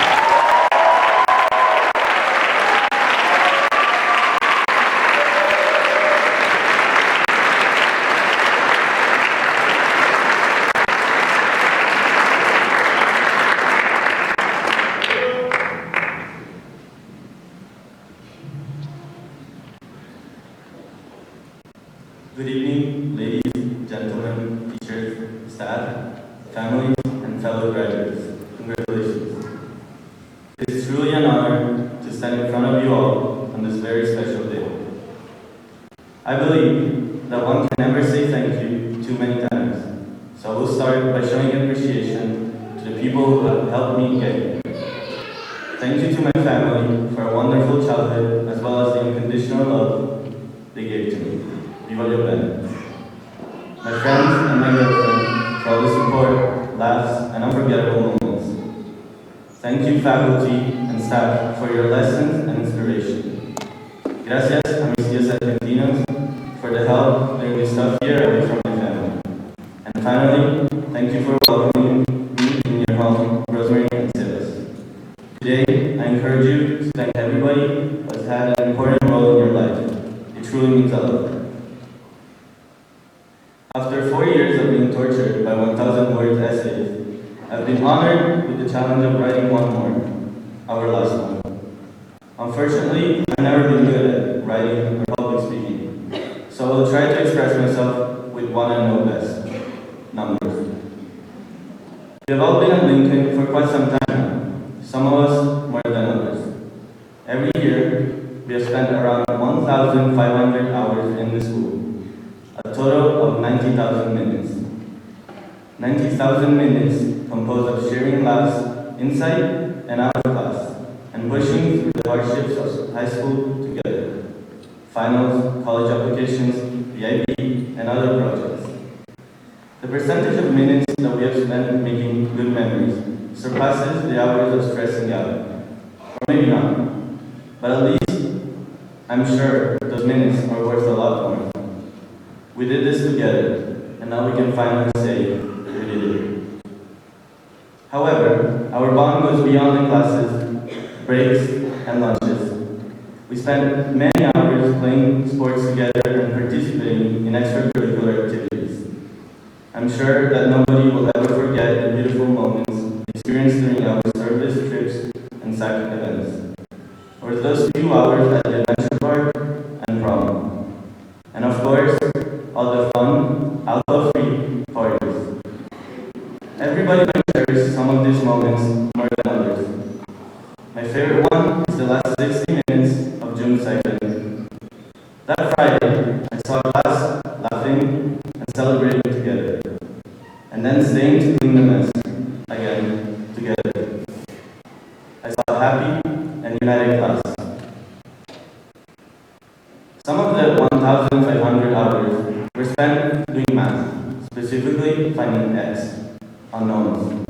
Good evening, ladies, gentlemen, teachers, staff, families, and fellow graduates. Congratulations. It is truly an honor to stand in front of you all on this very special day. I believe that one can never say thank you too many times, so I will start by showing appreciation to the people who have helped me get here. Thank you to my family for a wonderful childhood as well as the unconditional love they gave to me. Viva Rio Grande. My friends and my girlfriend for all the support, laughs, and unforgettable moments. Thank you, faculty and staff, for your lessons and inspiration. Gracias a mis tíos argentinos for the help during this tough year away from my family. And finally, thank you for welcoming me in your home, Rosemary and Sebas. Today, I encourage you to thank everybody who has had an important role in your life. It truly means a lot. After 4 years of being tortured by 1,000 words essays, I've been honored with the challenge of writing one more, our last one. Unfortunately, I've never been good at writing or public speaking, so I will try to express myself with one I know best, numbers. We have all been at Lincoln for quite some time now, some of us more than others. Every year, we have spent around 1,500 hours in the school. A total of 90,000 minutes. 90,000 minutes composed of sharing laughs inside and out of class, and pushing through the hardships of high school together. Finals, college applications, VIP, and other projects. The percentage of minutes that we have spent making good memories surpasses the hours of stressing out. Or maybe not. But at least, I'm sure those minutes are worth a lot more. We did this together, and now we can finally say we did it. However, our bond goes beyond the classes, breaks, and lunches. We spent many hours playing sports together and participating in extracurricular activities. I'm sure that nobody will ever forget the beautiful moments experienced during our service trips and SAC events, or those few hours at the adventure park and prom. And of course, all the fun, alcohol-free parties. Everybody shares some of these moments more than others. My favorite one is the last 60 minutes of June 2nd. That Friday, I saw class laughing and celebrating together, and then staying to clean the mess again together. I saw a happy and united class. Some of the 1,500 hours were spent doing math, specifically finding x, unknowns.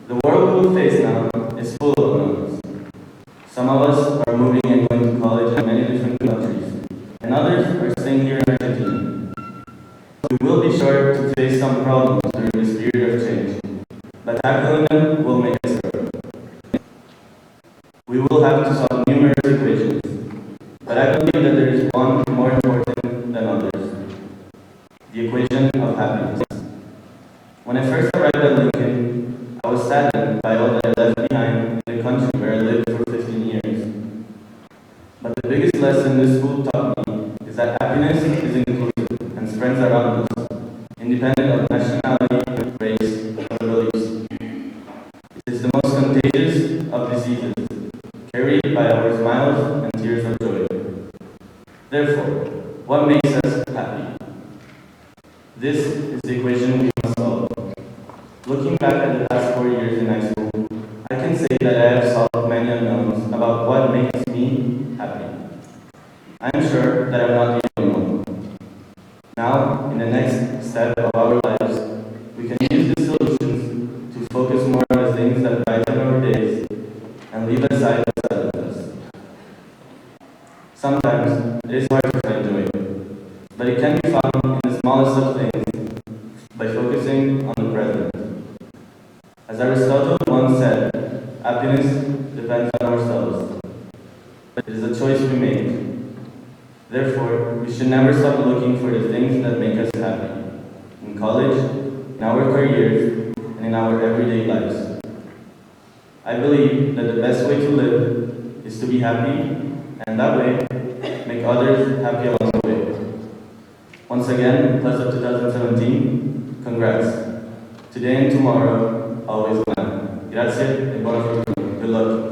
The world we will face now is full of unknowns. Some of us are moving and going to college in many different countries, and others are staying here in Argentina. We will be sure to face some problems during this period of change, but tackling them will make us grow. We will have to solve numerous equations, but I believe that there is one more important than others: the equation of happiness. When I first arrived at Lincoln, I was saddened by all that I left behind in the country where I lived for 15 years. But the biggest lesson this school taught me is that happiness is inclusive and spreads around us, independent of nationality, race, or beliefs. It is the most contagious of diseases, carried by our smiles and tears of joy. Therefore, what makes us happy? This is the equation we must solve. Looking back at the past 4 years in high school, I can say that I have solved many unknowns about what makes me happy. I am sure that I'm not the only one. Now, in the next step of our lives, therefore, we should never stop looking for the things that make us happy. In college, in our careers, and in our everyday lives. I believe that the best way to live is to be happy, and that way, make others happy along the way. Once again, class of 2017, congrats. Today and tomorrow, always plan. Grazie e buona fortuna. Good luck.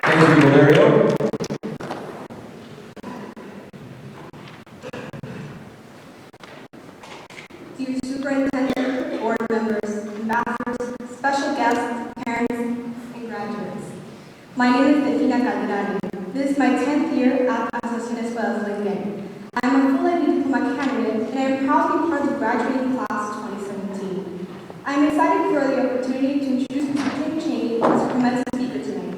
Thank you, Valerio. Dear Superintendent, board members, ambassadors, special guests, parents, and graduates. My name is Defina Calderani. This is my 10th year at Asociación Escuelas Lincoln. I am a full ID diploma candidate, and I am proud to be part of the graduating class of 2017. I am excited for the opportunity to introduce Mr. Tim Cheney as a commencement speaker tonight.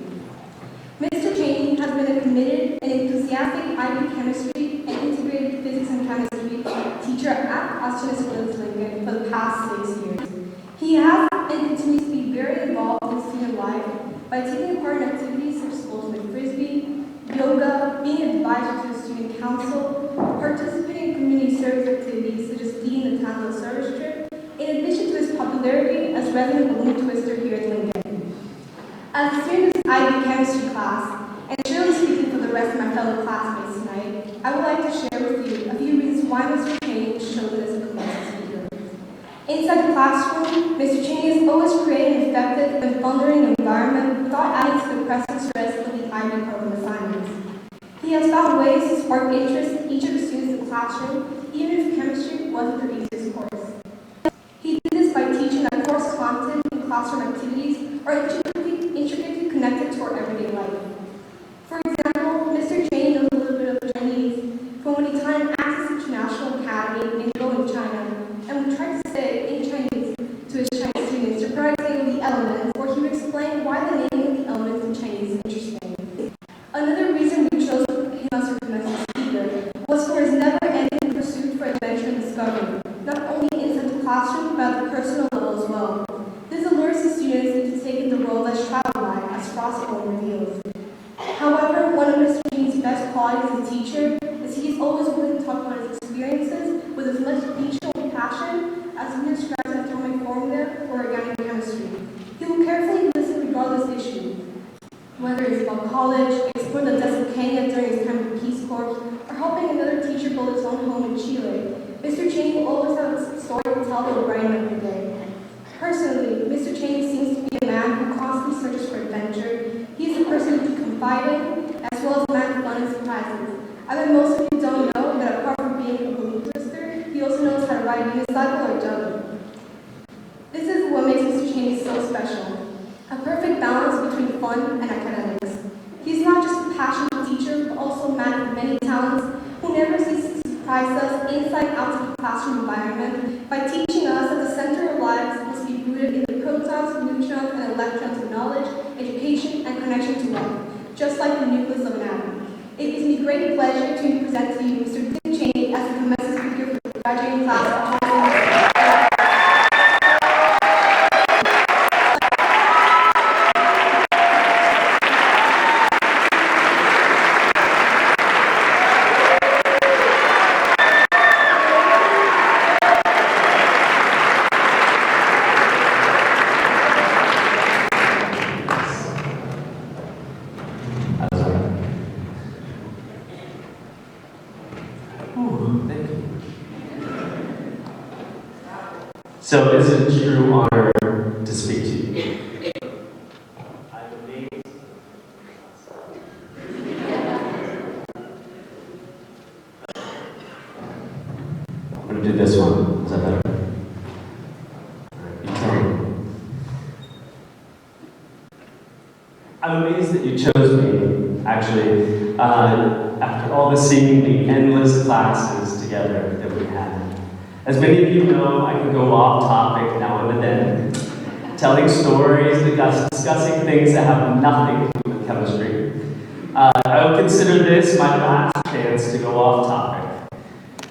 Mr. Cheney has been a committed and enthusiastic IB chemistry and integrated physics and chemistry teacher at Asociación Escuelas Lincoln for the past 6 years. He has and continues to be very involved in student life by taking part in activities such as ultimate frisbee, yoga, being an advisor to the student council, participating in community service activities such as leading the Tanzil service trip, in addition to his popularity as resident balloon twister here at Lincoln. As a student of this IB chemistry class, and surely speaking for the rest of my fellow classmates tonight, I would like to share with you a few reasons why Mr. Cheney was chosen as a commencement speaker. Inside the classroom, Mr. Cheney has always created an effective and fun-loving environment without adding to the pressing stress of the IB program assignments. He has found ways to spark interest in each of the students in the classroom, even if chemistry wasn't their easiest course. He did this by teaching that course content and classroom activities are intricately connected to our everyday life. For example, Mr. Cheney knows a little bit of Chinese from when he taught at Access International Academy in Go in China, and would try to say in Chinese to his Chinese students to correct the elements, or he would explain why the naming of the elements in Chinese is interesting. Another reason we chose him as our commencement speaker was for his never-ending pursuit for adventure and discovery, not only inside the classroom, but at the personal level as well. This allures the students into taking the role as travel-like, as Frostbone reveals. However, one of Mr. Cheney's best qualities as a teacher is he is always willing to talk about his experiences with as much detail and passion as he describes an atomic formula or organic chemistry. He will carefully listen regardless issue, whether it's about college, exploring the desert of Kenya during his time in the Peace Corps, or helping another teacher build his own home in Chile. Mr. Cheney will always have a story to tell that will brighten every day. Personally, Mr. Cheney seems to be a man who constantly searches for adventure. He is a person to confide in, as well as a man of fun and surprises. I bet most of you don't know that apart from being a balloon twister, he also knows how to ride a unicycle or juggle. This is what makes Mr. Cheney so special. A perfect balance between fun and academics. He's not just a passionate teacher, but also a man of many talents who never ceases to surprise us inside and out of the classroom environment by teaching us that the center of lives must be rooted in the protons, neutrons, and electrons of knowledge, education, and connection to life, just like the nucleus of an atom. It gives me great pleasure to present to you Mr. Tim Cheney as the commencement speaker for the graduating class of 2017. So it's a true honor to speak to you. I'm going to do this one. Is that better? You tell me. I'm amazed that you chose me, actually, after all the seemingly endless classes together that we had. As many of you know, I can go off topic now and then, telling stories, discussing things that have nothing to do with chemistry. I would consider this my last chance to go off topic.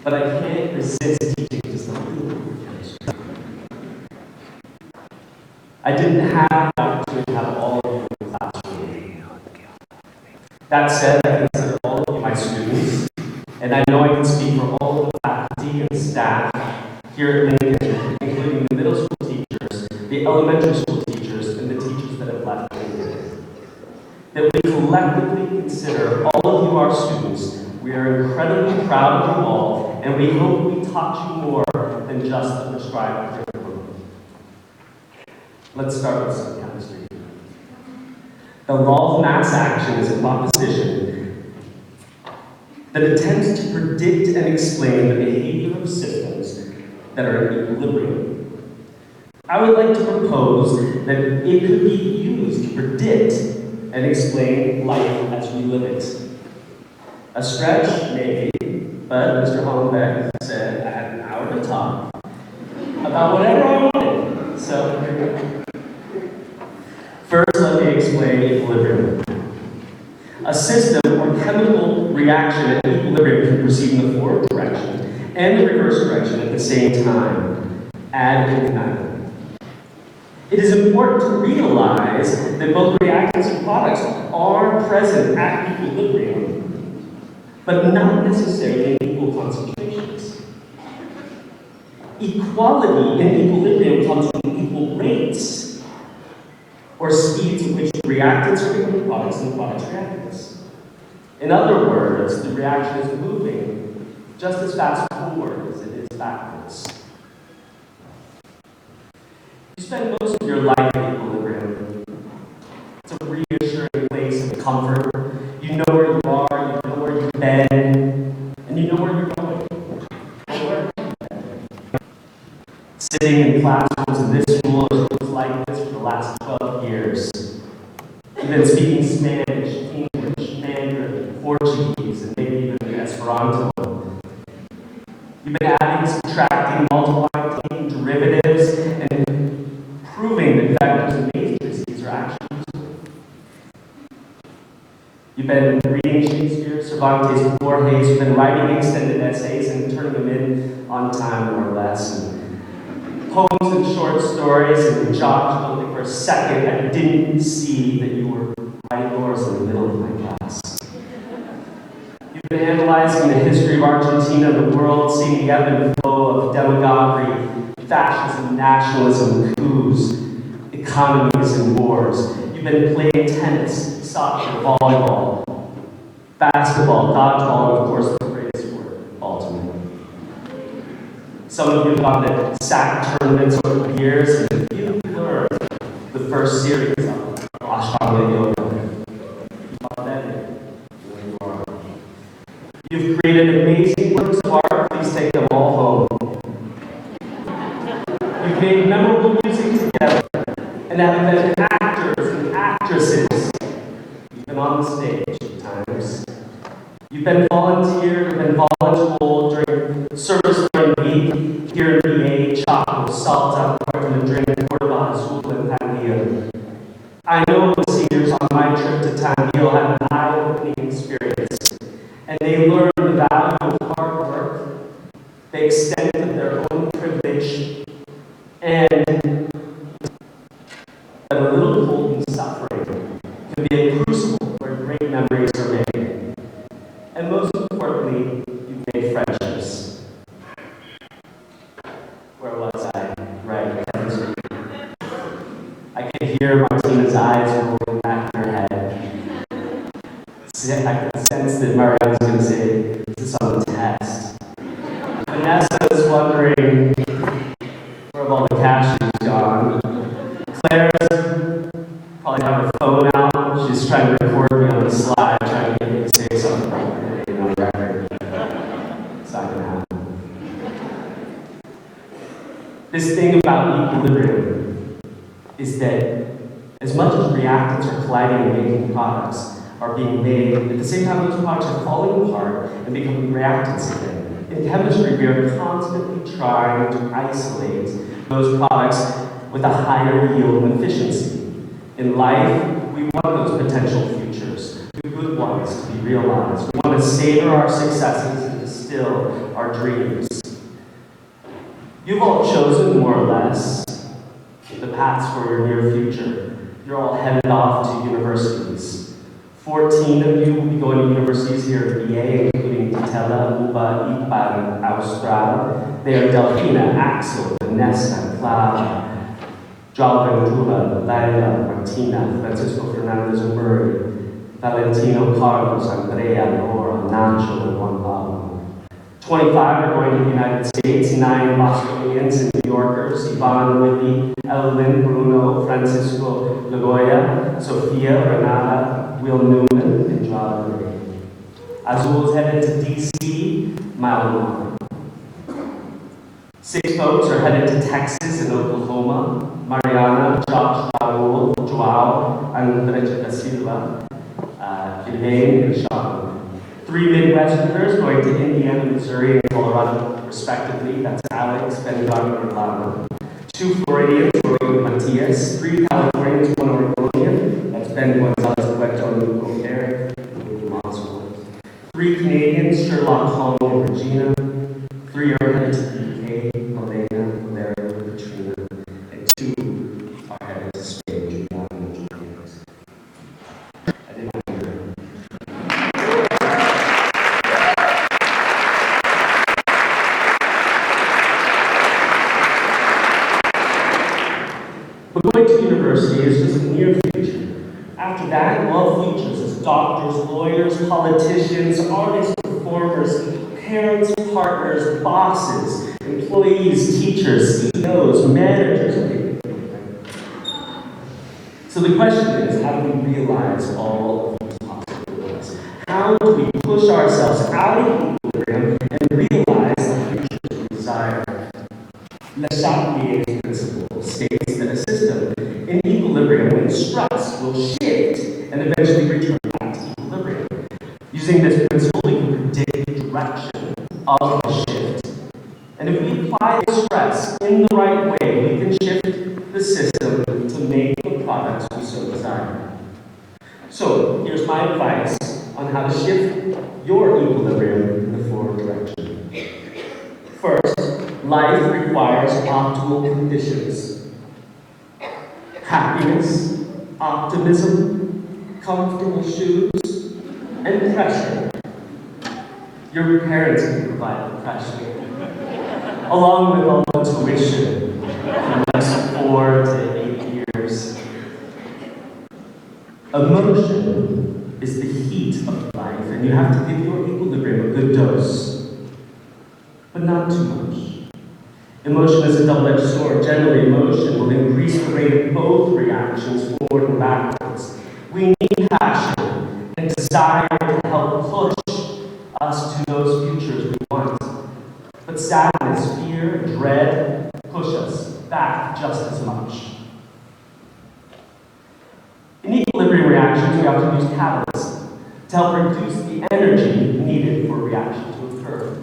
but I can't resist teaching just a little chemistry. I didn't have the opportunity to have all of you in the classroom. That said, I consider all of you my students, and I know I can speak for all of the faculty and staff here at Lincoln, including the middle school teachers, the elementary school teachers, and the teachers that have left Lincoln, that we collectively consider all of you our students. We are incredibly proud of you all, and we hope we taught you more than just the prescribed curriculum. Let's start with some chemistry. The law of mass action is a proposition that attempts to predict and explain the behavior of systems that are in equilibrium. I would like to propose that it could be used to predict and explain life as we live it. A stretch, maybe, but Mr. Hollenbeck said I had an hour to talk about whatever I wanted. So here we go. First, let me explain equilibrium. A system or chemical reaction at equilibrium can proceed in the forward direction and the reverse direction at the same time, ad infinitum. It is important to realize that both reactants and products are present at equilibrium, but not necessarily in equal concentrations. Equality in equilibrium comes from equal rates, or speeds at which the reactants are becoming products and the products reactants. In other words, the reaction is moving just as fast forward as it is backwards. You spend most of your life in equilibrium. It's a reassuring place of comfort. You know where you are, you know where you've been, and you know where you're going. Nowhere. Sitting in classrooms in this school is like this for the last 12 years. You've been speaking Spanish, English, Mandarin, Portuguese, and maybe even Esperanto. You've been adding, subtracting, multiplying, taking derivatives, and proving that vectors and matrices are actually useful. You've been reading Shakespeare, Cervantes, Borges. You've been writing extended essays and turning them in on time, more or less. And poems and short stories, and Josh, for a second, I didn't see that you were writing yours in the middle of my class. You've been analyzing the history of Argentina and the world, seeing the ebb and flow of demagoguery, fascism, nationalism, coups, economies, and wars. You've been playing tennis, soccer, volleyball, basketball, dodgeball, and of course the greatest sport, ultimately. Some of you have gone to SAC tournaments over the years, and you've learned the first series of Ashtanga Yoga. You've created amazing works of art. Please take them all home. You've made memorable music together, and have been actors and actresses. You've been on the stage at times. You've been volunteered, you've been voluntold during service during week here in VA, Chaco, Salta, Puerto Madryn, Cordoba, Azul, and Tandil. I know the seniors on my trip to Tandil had an eye-opening experience, and they learned the value of hard work, the extent of their own privilege, and that a little cold and suffering can be a crucible where great memories are made. And most importantly, you've made friendships. Where was I? Right, chemistry. I could hear Martina's eyes rolling back in her head. I could sense that Maria was going to say, "Is this on the test?" Vanessa was wondering where have all the cashews gone. Claire's probably have her phone out. She's trying to record me on the slide, trying to get me to say something on the record. It's not going to happen. This thing about equilibrium is that as much as reactants are colliding and making products are being made, at the same time those products are falling apart and becoming reactants again. In chemistry, we are constantly trying to isolate those products with a higher yield and efficiency. In life, we want those potential futures, the good ones, to be realized. We want to savor our successes and instill our dreams. You've all chosen, more or less, the paths for your near future. You're all headed off to universities. 14 of you will be going to universities here at BA, including Titella, Uba, Ipan, Austral. They are Delfina, Axel, Vanessa, Clara, João Ventura, Laila, Martina, Francisco Fernandez Murray, Valentino, Carlos, Andrea, Laura, Nacho, and Juan Pablo. 25 are going to the United States, 9 Bostonians and New Yorkers, Ivan, Willie, Evelyn, Bruno, Francisco, Lagoya, Sofia, Renata, Will Newman, and Joao Ray. Azul is headed to DC, Malamo. 6 folks are headed to Texas and Oklahoma, Mariana, Josh, Raul, Joao, Andrea da Silva, Elaine, and Sean. 3 Midwesterners going to Indiana, Missouri, and Colorado, respectively. That's Alex, Ben Gunn, and Lana. 2 Floridians going to Matias. 3 Californians, 1 Oregonian. That's Ben Gonzalez, Puerto Rico, Eric, and Monson. 3 Canadians, Sherlock Holmes and Regina. 3 are headed to the UK, Elena, Valeria, Katrina. And 2 are headed to Spain, Juan, and James. I didn't want to hear it. But going to university is just the near future. After that, all futures as doctors, lawyers, politicians, artists, performers, parents, partners, bosses, employees, teachers, CEOs, managers. So the question is, how do we realize all of these possibilities? How do we push ourselves out of equilibrium and realize the futures we desire? Le Chatelier's principle states that a system in equilibrium when stress will shift and eventually return back to equilibrium. Using this principle, we can predict the direction of the shift. And if we apply the stress in the right way, we can shift the system to make the products we so desire. So, here's my advice on how to shift your equilibrium in the forward direction. First, life requires optimal conditions. Happiness, optimism, comfortable shoes, and pressure. Your parents can provide the pressure, along with all the tuition for the next 4 to 8 years. Emotion is the heat of life, and you have to give your equilibrium a good dose, but not too much. Emotion is a double-edged sword. Generally, emotion will increase the rate of both reactions, forward and backwards. We need passion and desire to help push us to those futures we want. But sadness, fear, and dread push us back just as much. In equilibrium reactions, we often use catalysts to help produce the energy needed for a reaction to occur.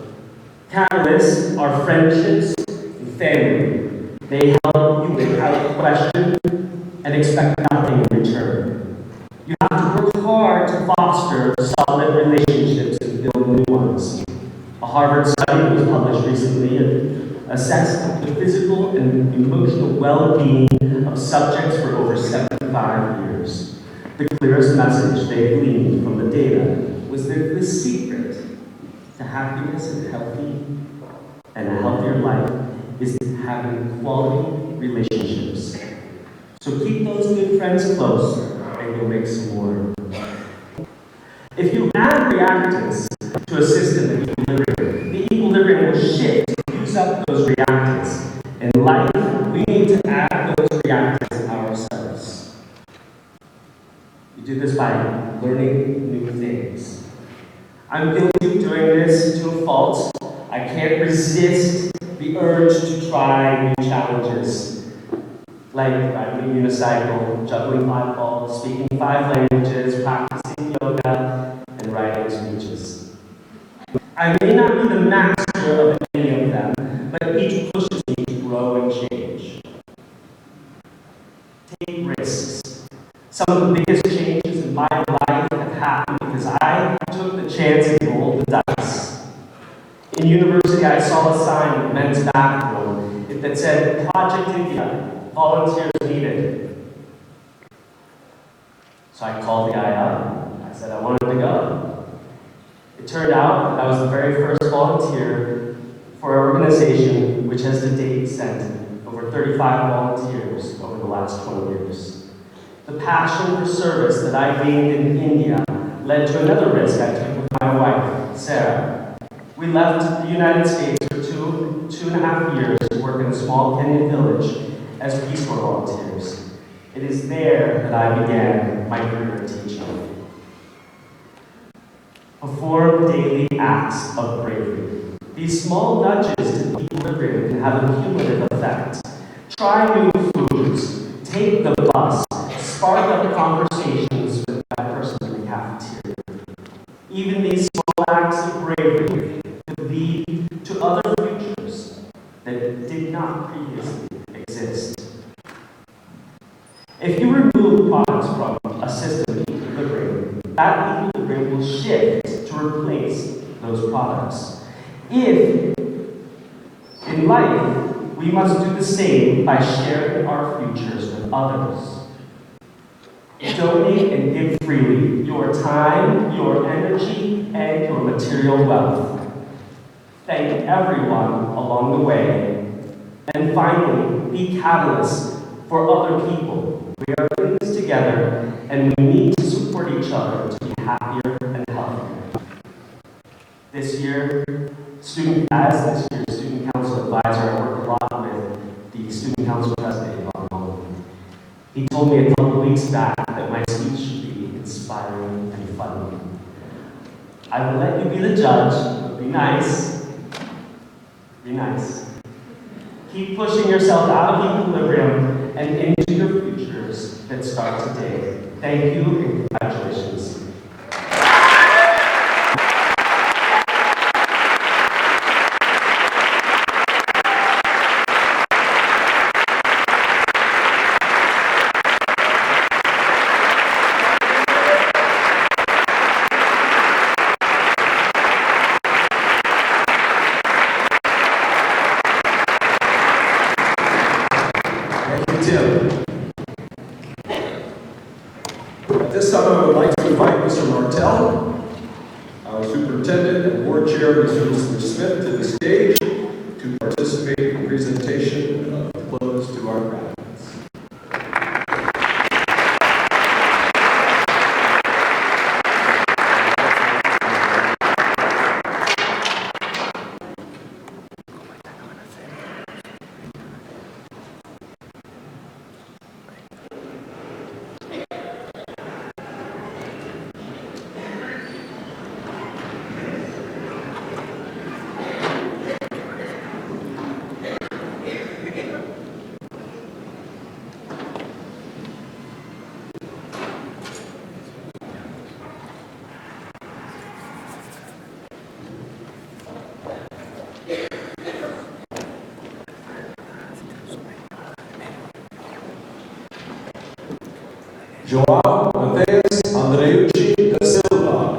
Catalysts are friendships and family. They help you without question and expect nothing in return. You have to work hard to foster solid relationships and build new ones. A Harvard study was published recently assessed the physical and emotional well-being of subjects for over 75 years. The clearest message they gleaned from the data was that the secret to happiness and a healthier life is having quality relationships. So keep those good friends close, and you'll make some more. If you add reactants to a system in equilibrium, the equilibrium will shift to use up those reactants. In life, we need to add those reactants ourselves. You do this by learning new things. I'm guilty of doing this to a fault. I can't resist the urge to try new challenges, like riding a unicycle, juggling 5 balls, speaking 5 languages, practicing yoga, and writing speeches. I may not be the master of any of them, but each pushes me to grow and change. Take risks. Some of the biggest changes in my life have happened because I took the chance and rolled the dice. macro that said, Project India, volunteers needed. So I called the guy up. I said I wanted to go. It turned out that I was the very first volunteer for an organization which has to date sent over 35 volunteers over the last 20 years. The passion for service that I gained in India led to another risk I took with my wife, Sarah. We left the United States for two and a half years to work in a small Kenyan village as Peace Corps volunteers. It is there that I began my career in teaching. Perform daily acts of bravery. These small nudges to equilibrium can have a cumulative effect. Try new foods, take the bus, spark up conversations with that person in the cafeteria. Even these small acts of bravery could lead to other futures that did not previously exist. If you remove products from a system equilibrium, that equilibrium will shift to replace those products. If, in life, we must do the same by sharing our futures with others. Donate and give freely your time, your energy, and your material wealth. Thank everyone along the way. And finally, be catalysts for other people. We are in this together, and we need to support each other to be happier and healthier. This year, student council advisor, I work a lot with the student council president, Yvonne Mullen. He told me a couple weeks back that my speech should be inspiring and funny. I will let you be the judge, but be nice. Be nice. Keep pushing yourself out of equilibrium and into your futures that start today. Thank you and congratulations. At this time, I would like to invite Mr. Martell, our superintendent, and board chair, Mr. Smith, to the stage to participate in the presentation of the close to our graduates. João Mateus Andreucci da Silva.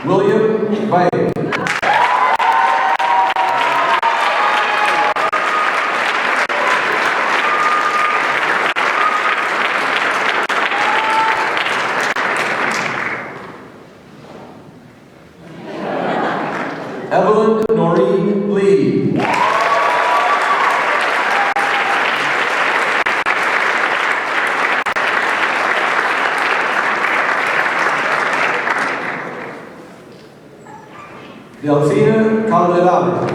William Vaig. Evelyn Noreen Lee. Delfina Calderale.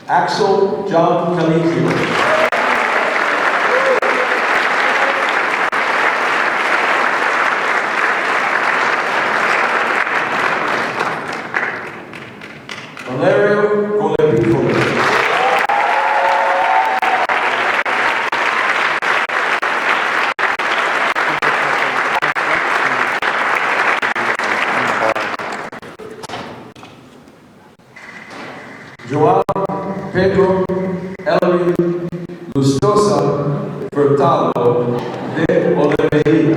Axel John Calicchio. Valerio Colepifo. Pedro Elry Lustosa Furtado de Oliveira.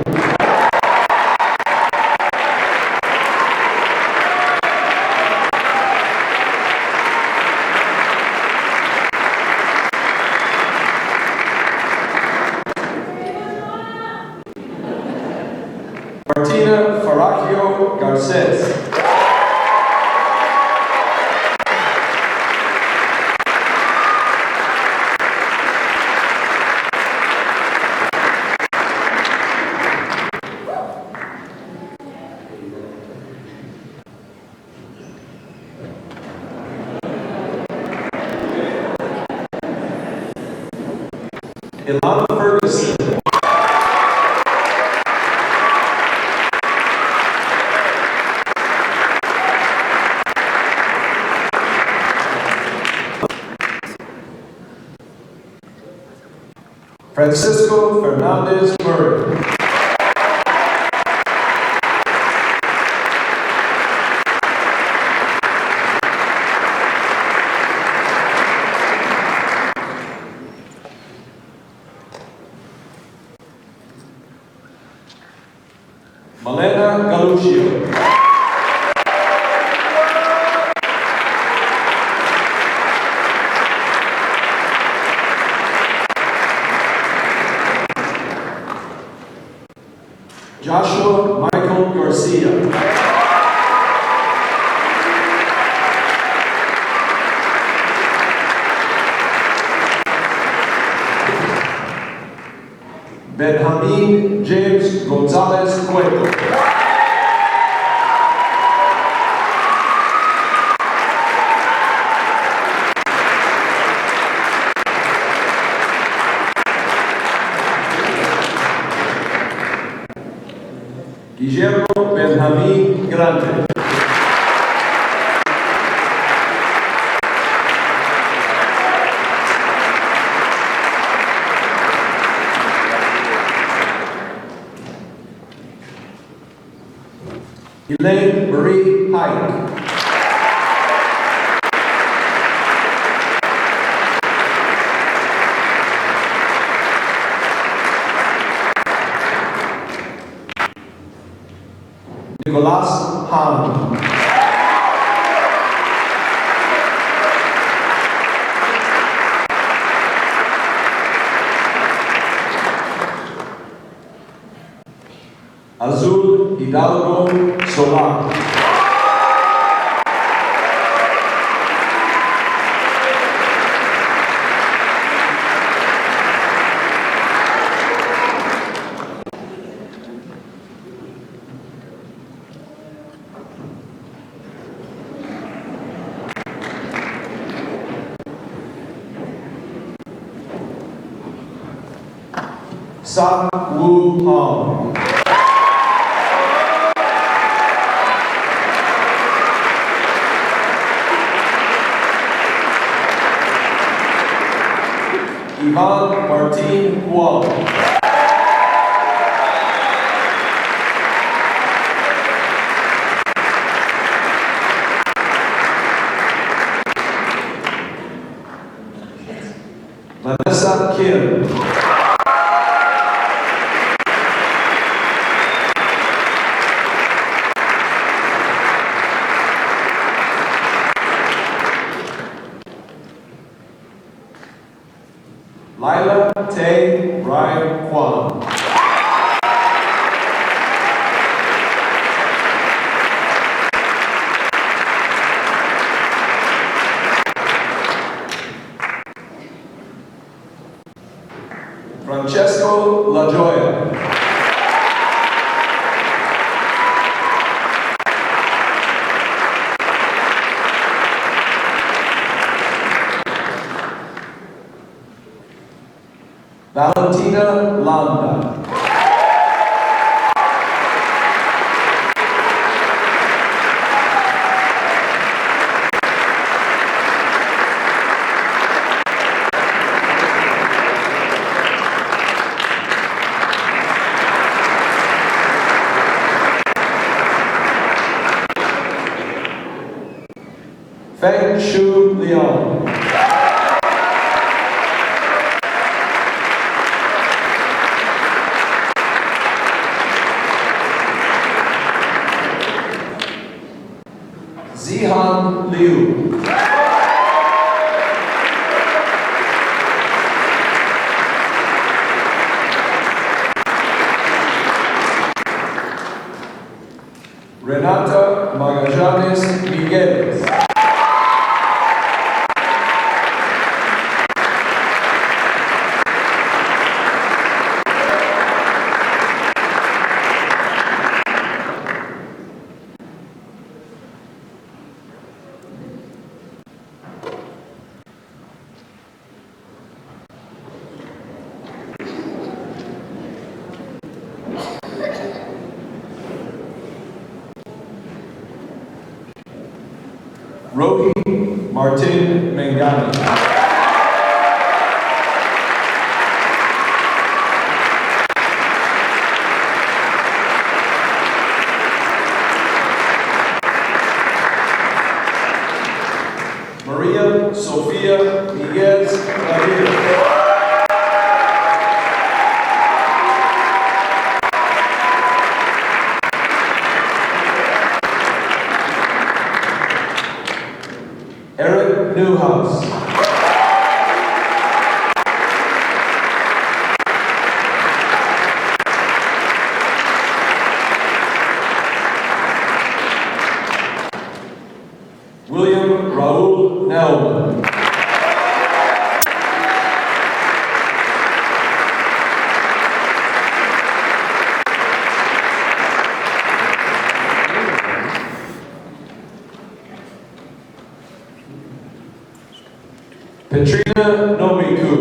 Martina Faracchio Garces. Ilana Ferguson. Francisco Fernandez Murray. Malena Galuccio. Joshua Michael Garcia. Benjamin James Gonzalez Cueto. Guillermo Benjamín Grande. Elaine Marie Hayek. Nicolas Hahn. Azul Hidalgo Solar. Sa Woo Hong. Ivan Martin Huang. Vanessa Kim. Lila Tay Ryan Kwan. Francesco La Joya. Valentina Landa. Feng Shu Liang. Zihan Liu. Renata Magallanes Migueles. Rohi Martin Mengani. Maria Sofia Miguez Gaviria. Eric Newhouse. William Raul Nelman. Petrina Nomiku.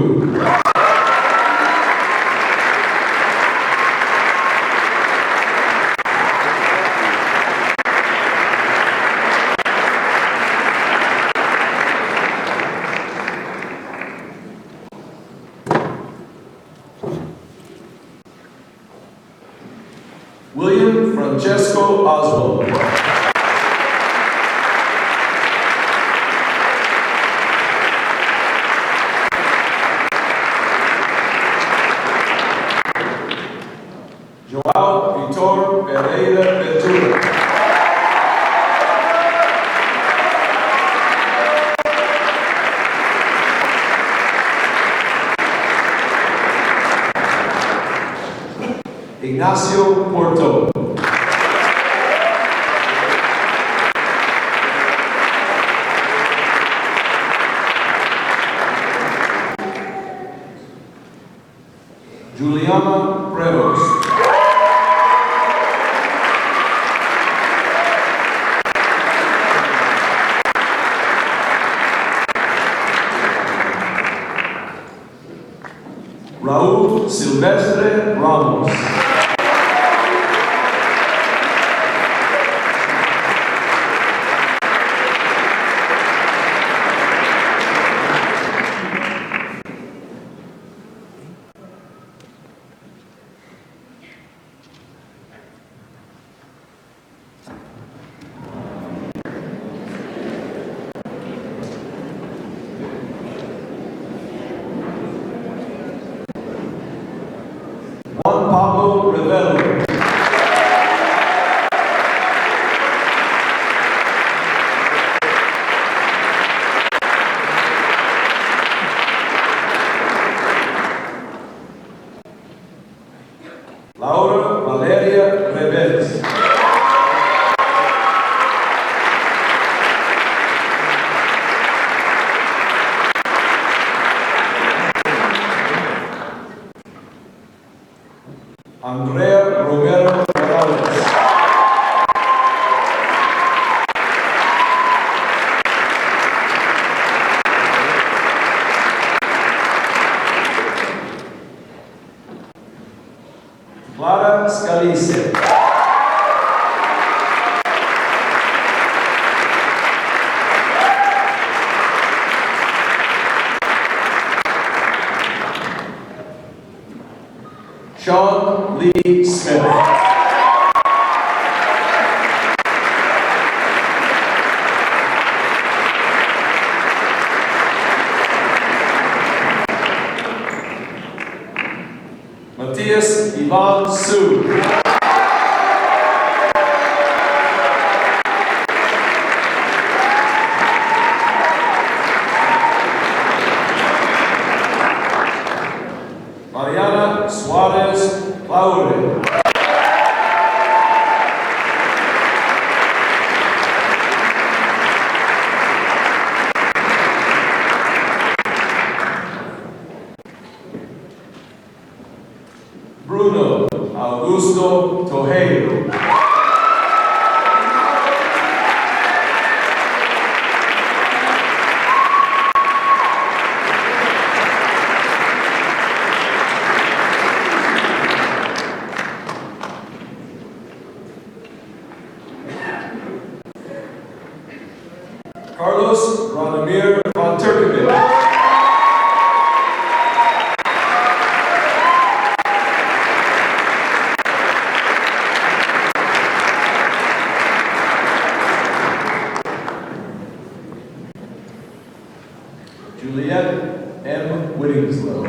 William Francesco Oswald. João Vitor Pereira Ventura. Ignacio Porto. Juliana Pretos. Raúl Silvestre Ramos. Juan Pablo Rivero. Laura Valeria Reves. Andrea Romero Morales. Clara Scalise. Sean Lee Smith. Matthias Ivan Su. Augusto Tojeiro. Carlos Radomir von Turkovic. Juliette M. Whittingslow.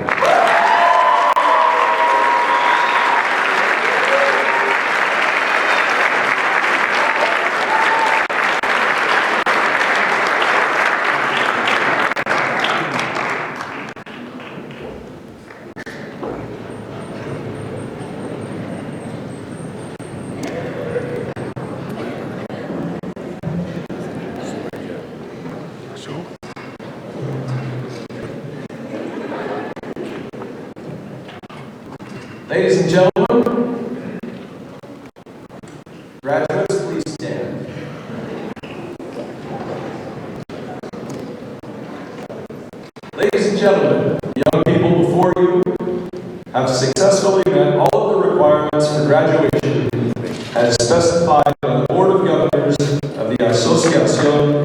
Ladies and gentlemen, graduates, please stand. Ladies and gentlemen, the young people before you have successfully met all of the requirements for graduation as specified by the Board of Governors of the Asociación